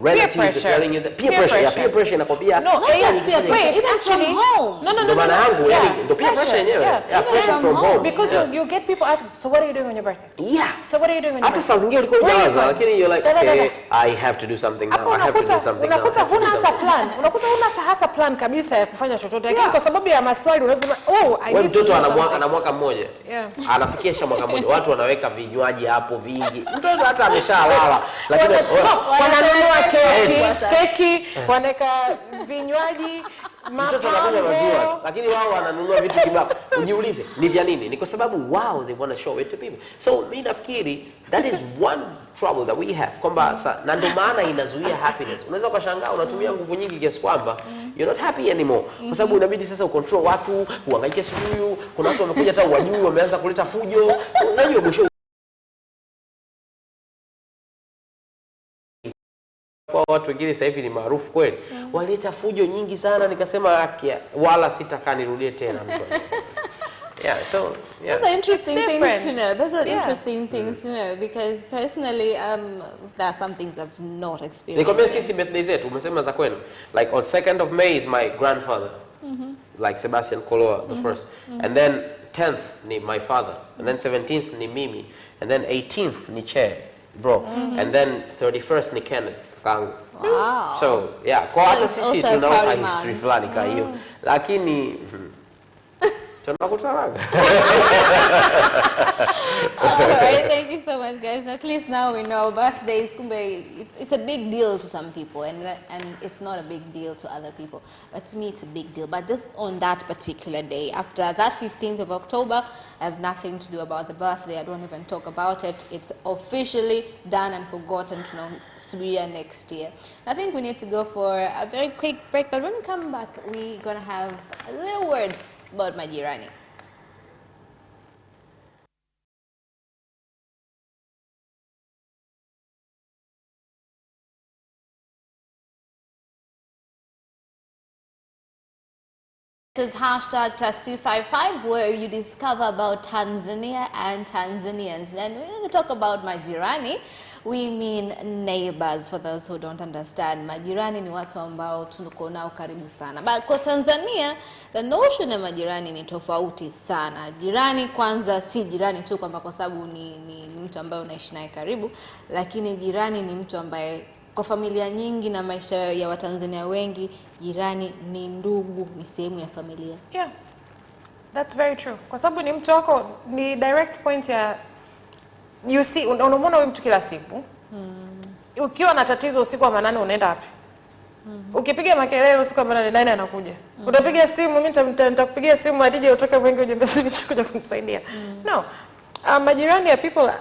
relatives are telling you that. Peer pressure inakwambia. No, not just peer pressure, even from home. No. Ndo maana yangu yani ndo peer pressure yenyewe. Pressure from home. Because you get people ask, so what are you doing on your birthday? Yeah. So what are you doing on your birthday? Hata saa zingine ulikuwa unawaza lakini you're like, okay, I have to do something now, I have to do something now. Unakuta huna hata plan. Unakuta huna hata plan kabisa ya kufanya chochote. Lakini kwa sababu ya maswali unasema I need to. Mtoto ana mwaka mmoja. Anafikisha mwaka mmoja. Watu wanaweka vinywaji hapo vingi. Mtoto hata ameshalala. Lakini wananunua keki, wanaweka vinywaji, mtoto anakunywa maziwa, lakini wao wananunua vitu kibao. Ujiulize, ni vya nini? Ni kwa sababu wow, they want to show it to people. So mimi nafikiri that is one trouble that we have. Kwamba na ndio maana inazuia happiness. Unaweza ukashangaa unatumia nguvu nyingi kiasi kwamba you're not happy anymore. Kwa sababu inabidi sasa ucontrol watu, uhangaike Sugu, kuna watu wamekuja hata wajui wameanza kuleta fujo. Unajua mwisho kwa watu wengine sasa hivi ni maarufu kweli. Waleta fujo nyingi sana nikasema wala sitakaa nirudie tena mtu. Yeah, so those are interesting things to know. Those are interesting things to know because personally there are some things I've not experienced. Nikwambia sisi birthday zetu umesema za kwenu. Like on 2nd of May is my grandfather. Like Sebastian Koloa the first. And then 10th ni my father. And then 17th ni mimi. And then 18th ni Che, bro. And then 31st ni Kenneth. Wow. So yeah, kwa hata sisi tunao history fulani kwa hiyo. Lakini tunakutana. Alright, thank you so much guys. At least now we know birthdays it's a big deal to some people and it's not a big deal to other people. But to me it's a big deal. But just on that particular day, after that 15th of October, I have nothing to do about the birthday. I don't even talk about it. It's officially done and forgotten to be here next year. I think we need to go for a very quick break, but when we come back, we're gonna have a little word about majirani. This is #+255 where you discover about Tanzania and Tanzanians. And when we talk about majirani, we mean neighbors. For those who don't understand, majirani ni watu ambao tuko nao karibu sana. But kwa Tanzania, the notion of majirani ni tofauti sana. Jirani kwanza si jirani tu kwamba kwa sababu ni mtu ambaye unaishi naye karibu, lakini jirani ni mtu ambaye kwa familia nyingi na maisha ya Watanzania wengi, jirani ni ndugu, ni sehemu ya familia. Yeah, that's very true. Kwa sababu ni mtu wako, ni direct point ya you see, unamwona huyu mtu kila siku. Ukiwa na tatizo usiku wa manane unaenda wapi? Ukipiga makelele usiku wa manane nani anakuja? Utapiga simu, mimi nitakupigia simu Adija utoke mwingi uje message kuja kunisaidia. No. Majirani are people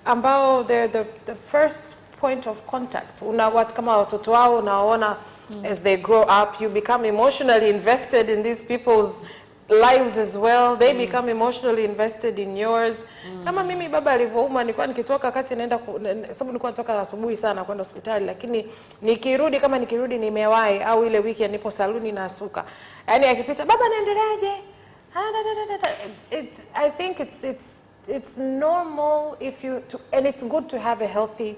ambao they're the first point of contact. What kama watoto wao unaona as they grow up, you become emotionally invested in these people's lives as well. They become emotionally invested in yours. Kama mimi baba alivyouma nilikuwa nikitoka kati naenda sababu nilikuwa natoka asubuhi sana kwenda hospitali, lakini nikirudi nimewahi au ile weekend nipo saluni na asuka. Yaani akipita baba naendeleaje? I think it's normal if you and it's good to have a healthy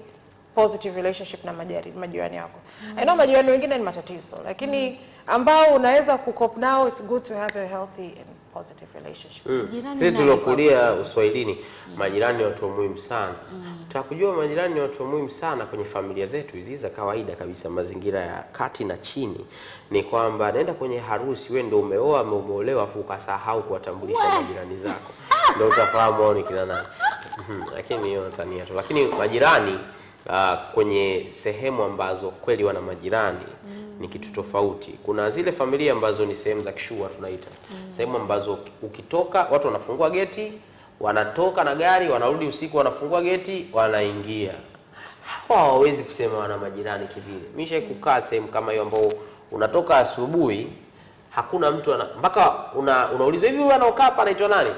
positive relationship na majirani yako. I know majirani wengine ni matatizo, lakini ambao unaweza kucope nao, it's good to have a healthy and positive relationship. Sisi tulokulia Uswahilini, majirani ni watu muhimu sana. Tutakujua majirani ni watu muhimu sana kwenye familia zetu hizi za kawaida kabisa, mazingira ya kati na chini. Ni kwamba naenda kwenye harusi, wewe ndio umeoa au umeolewa afu ukasahau kuwatambulisha majirani zako. Ndio utafahamu wao ni kina nani. Lakini hiyo tania tu. Lakini majirani kwenye sehemu ambazo kweli wana majirani ni kitu tofauti. Kuna zile familia ambazo ni sehemu za kishua tunaita. Sehemu ambazo ukitoka watu wanafungua geti, wanatoka na gari, wanarudi usiku wanafungua geti, wanaingia. Hawawezi kusema wana majirani kivile. Mimi kukaa sehemu kama hiyo ambao unatoka asubuhi hakuna mtu mpaka unaulizwa hivi wewe anaokaa hapa anaitwa nani?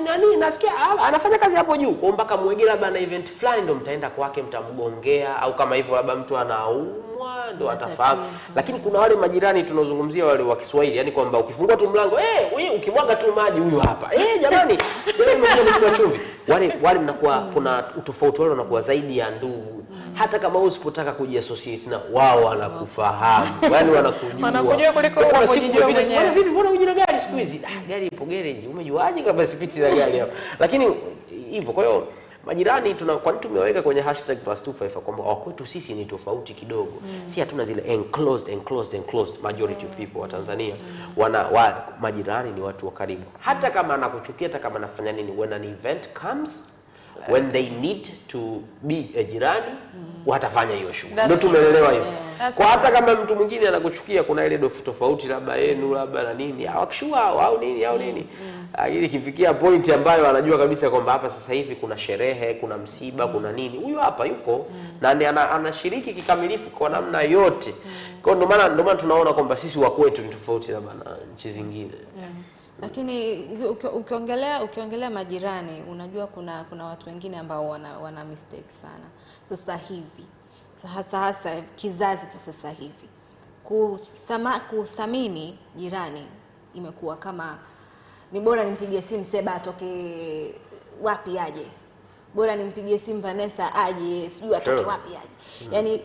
Nani nasikia anafanya kazi hapo juu. Kwa mpaka muige labda na event fulani ndio mtaenda kwake mtamgongea au kama hivyo labda mtu anaumwa ndio atafahamu. Lakini kuna wale majirani tunazungumzia wale wa Kiswahili, yani kwamba ukifungua tu mlango wewe ukimwaga tu maji huyu hapa. Jamani, wewe umekuja chumvi. Wale mnakuwa kuna utofauti wale unakuwa zaidi ya ndugu. Hata kama usipotaka kujiassociate na wao wanakufahamu. Yaani wanakujua. Wanakujua kuliko unapojijua mwenyewe. Vipi mbona ujina gari siku hizi? Gari ipo garage. Umejuaje kama sipiti na gari hapo? Lakini hivyo kwa hiyo Majirani kwani tumeweka kwenye hashtag +254 kwamba kwetu sisi ni tofauti kidogo. Si hatuna zile enclosed majority of people wa Tanzania. Majirani ni watu wa karibu. Hata kama anakuchukia, hata kama anafanya nini, when an event comes, when they need to be a jirani, watafanya hiyo shughuli. Ndio tumeelewa hivyo. Kwa hata kama mtu mwingine anakuchukia, kuna ile tofauti labda yenu labda na nini, awakishua au nini. Ili kifikia point ambayo anajua kabisa kwamba hapa sasa hivi kuna sherehe, kuna msiba, kuna nini, huyu hapa yuko na anashiriki kikamilifu kwa namna yote. Kwa ndio maana tunaona kwamba sisi wa kwetu ni tofauti na nchi zingine. Lakini ukiongelea majirani, unajua kuna watu wengine ambao wana mistake sana. Sasa hivi hasa kizazi cha sasa hivi, kuthamini jirani imekuwa kama ni bora nimpigie simu Seba atoke wapi aje, bora nimpigie simu Vanessa aje sijui atoke wapi aje. Yani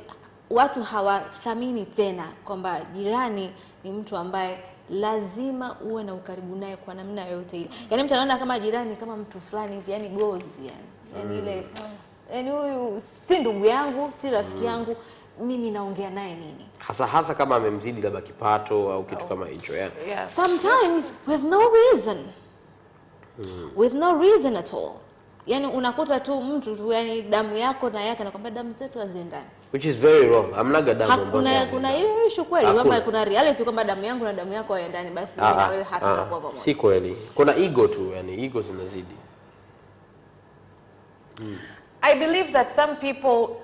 watu hawathamini tena kwamba jirani ni mtu ambaye lazima uwe na ukaribu naye kwa namna yoyote ile. Yani mtu anaona kama jirani kama mtu fulani hivi, yani gozi yani ile, yani huyu si ndugu yangu, si rafiki yangu, mimi naongea naye nini? Hasa kama amemzidi labda kipato au kitu kama hicho. Sometimes with no reason. With no reason at all. Yani unakuta tu mtu tu, yani damu yako na yake, anakuambia damu zetu haziendani. Which is very wrong. Amnaga damu ambazo kuna ile issue kweli kwamba kuna reality kwamba damu yangu na damu yako haendani, basi mimi na wewe hatutakuwa pamoja. Si kweli. Kuna ego tu, yani ego zinazidi. I believe that some people,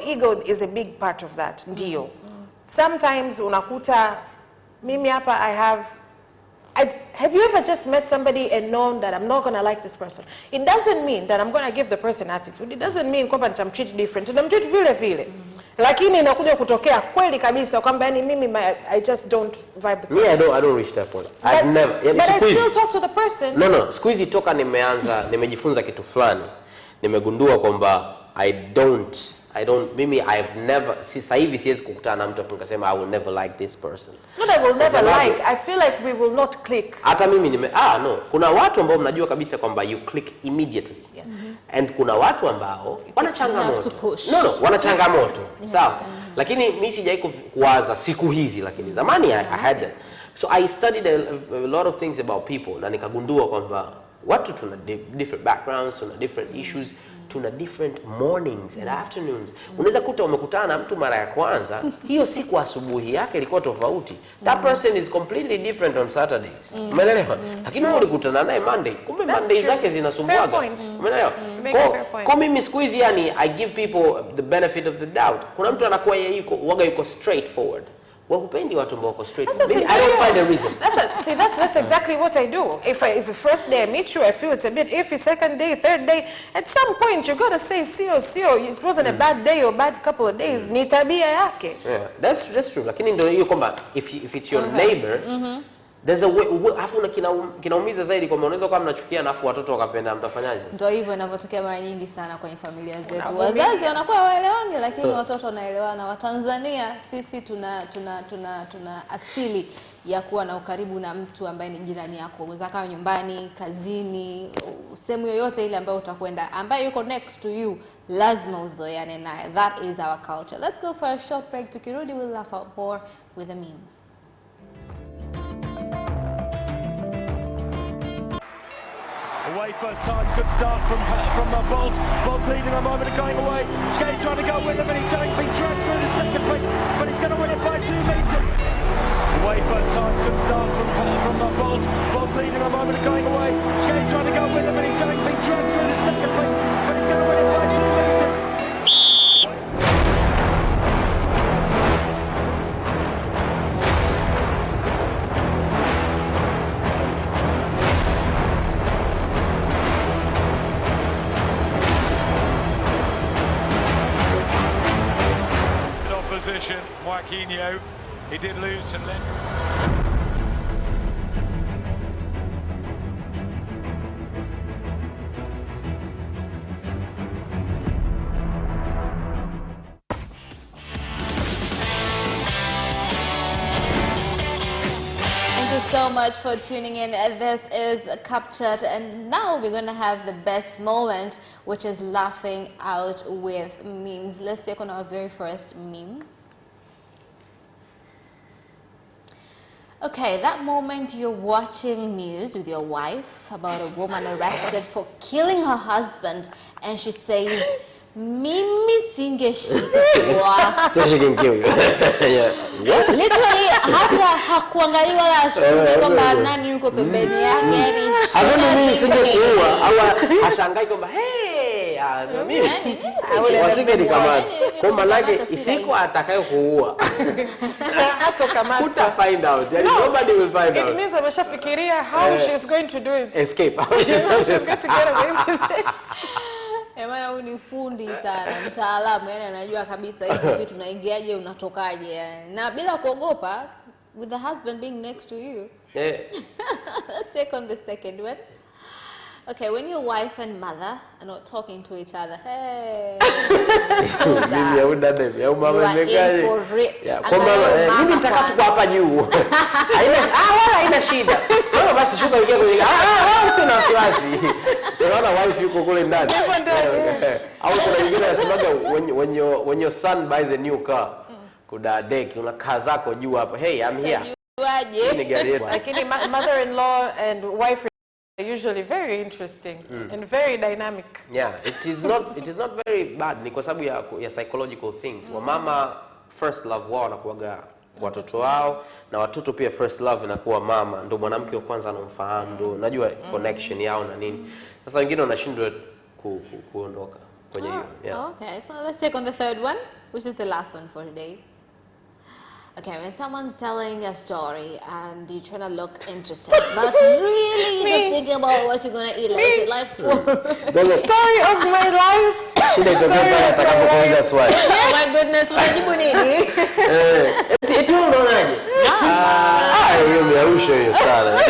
ego is a big part of that. Ndio. Sometimes unakuta mimi hapa have you ever just met somebody and known that I'm not going to like this person? It doesn't mean that I'm going to give the person attitude. It doesn't mean kwamba nitamtreat different. Nitamtreat vile vile. Lakini inakuja kutokea kweli kabisa kwamba yani mimi I just don't vibe the person. Yeah, I don't reach that point. I've never. But I still talk to the person. No. Siku hizi toka nimejifunza kitu fulani, nimegundua kwamba I've never, sasa hivi siwezi kukutana na mtu akasema I will never like this person. Not I will never like, I feel like we will not click. Hata mimi kuna watu ambao mnajua kabisa kwamba you click immediately. Yes. And kuna watu ambao wana changamoto. Wana changamoto. Sawa. Lakini mimi sijai kuwaza siku hizi, lakini zamani I had that. So I studied a lot of things about people, na nikagundua kwamba watu tuna different backgrounds, tuna different issues, tuna different mornings and afternoons. Unaweza kuta umekutana na mtu mara ya kwanza, hiyo siku asubuhi yake ilikuwa tofauti. That person is completely different on Saturdays. Umeelewa? Lakini wewe ulikutana naye Monday, kumbe Monday zake zinasumbuaga. Umeelewa? Kwa mimi siku hizi yani I give people the benefit of the doubt. Kuna mtu anakuwa yuko straightforward. Hupendi watu ambao wako straight. I don't find a reason. That's exactly what I do. If the first day I meet you, I feel it's a bit iffy. Second day, third day, at some point you gotta say, it wasn't a bad day or bad couple of days. Ni tabia yake. Yeah, that's true. Lakini ndio hiyo kwamba if it's your neighbor, there's a way, afu kinaumiza zaidi kwamba unaweza kama mnachukia na afu watoto wakapenda, mtafanyaje? Ndio hivyo inavyotokea mara nyingi sana kwenye familia zetu. Wazazi wanakuwa waelewani, lakini watoto wanaelewana. Watanzania sisi tuna asili ya kuwa na ukaribu na mtu ambaye ni jirani yako. Unaweza kama nyumbani, kazini, sehemu yoyote ile ambayo utakwenda, ambaye yuko next to you, lazima uzoeane naye. That is our culture. Let's go for a short break. Tukirudi we'll laugh out more with the memes. Away first time, good start from Bolt. Bolt leading a moment of going away. Gay trying to go with him, and he's going to be dragged through the second place, but he's going to win it by 2 meters. Away first time, good start from Bolt. Bolt leading a moment of going away. Gay trying to go with him, and he's going to be dragged through the second place, but he's going to win it by 2 meters. Joaquinho, he did lose to Len. Thank you so much for tuning in. This is Captured, and now we're going to have the best moment, which is laughing out with memes. Let's take on our very first meme. Okay, that moment you're watching news with your wife about a woman arrested for killing her husband, and she says, Mimi singeshikwa. So she can kill you. Yeah. What? Literally, hata hakuangalia wala ashukuru kwamba nani yuko pembeni yake. Hata mimi singekuua au ashangai kwamba hey, mimi wasingenikamata. Kwa maana yake isiku atakayokuua. Hatokamata. Uta find out. Nobody will find out. It means ameshafikiria how she's going to do it. Escape. She's going to get away with it. Maana huyu ni fundi sana, mtaalamu, yani anajua kabisa hivi vitu unaingiaje unatokaje na bila kuogopa, with the husband being next to you. Yeah. Let's take on the second one. Okay, when your wife and mother are not talking to each other, hey, Mimi au dada au mama zekaje? Kwa mama, mimi nitaka tu hapa juu. Wala haina shida. Wewe basi shuka ingia kwenye. Wala sio na wasiwasi. Unaona wife yuko kule ndani. Au kuna wengine wanasemaga when your son buys a new car, kuda deki unakaa zako juu hapa. Hey, I'm here. Ni gari yetu. Lakini mother-in-law and wife are usually very interesting and very dynamic. Yeah, it is not very bad. Ni kwa sababu ya psychological things. Wamama first love wao wanakuaga watoto wao, na watoto pia first love inakuwa mama, ndio mwanamke wa kwanza anamfahamu, ndio unajua connection yao na nini. Sasa wengine wanashindwa kuondoka kwenye hiyo. Yeah. Okay, so let's take on the third one, which is the last one for today. Okay, when someone's telling a story and you're trying to look interested, but really just thinking about what you're gonna eat, like for the story of my life. Oh my goodness, unajibu nini? Eti unaonaje? Hiyo miausho hiyo sana.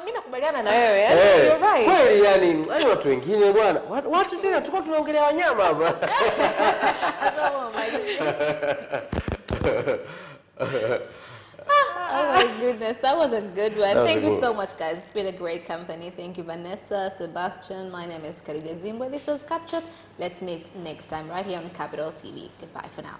Mimi nakubaliana na wewe, you're right. Kweli yani, watu wengine bwana, watu tena tulikuwa tunaongelea wanyama hapa. Oh my goodness, that was a good one. Thank you so much, guys. It's been a great company. Thank you, Vanessa, Sebastian. My name is Karide Zimbo. This was Captured. Let's meet next time right here on Capital TV. Goodbye for now.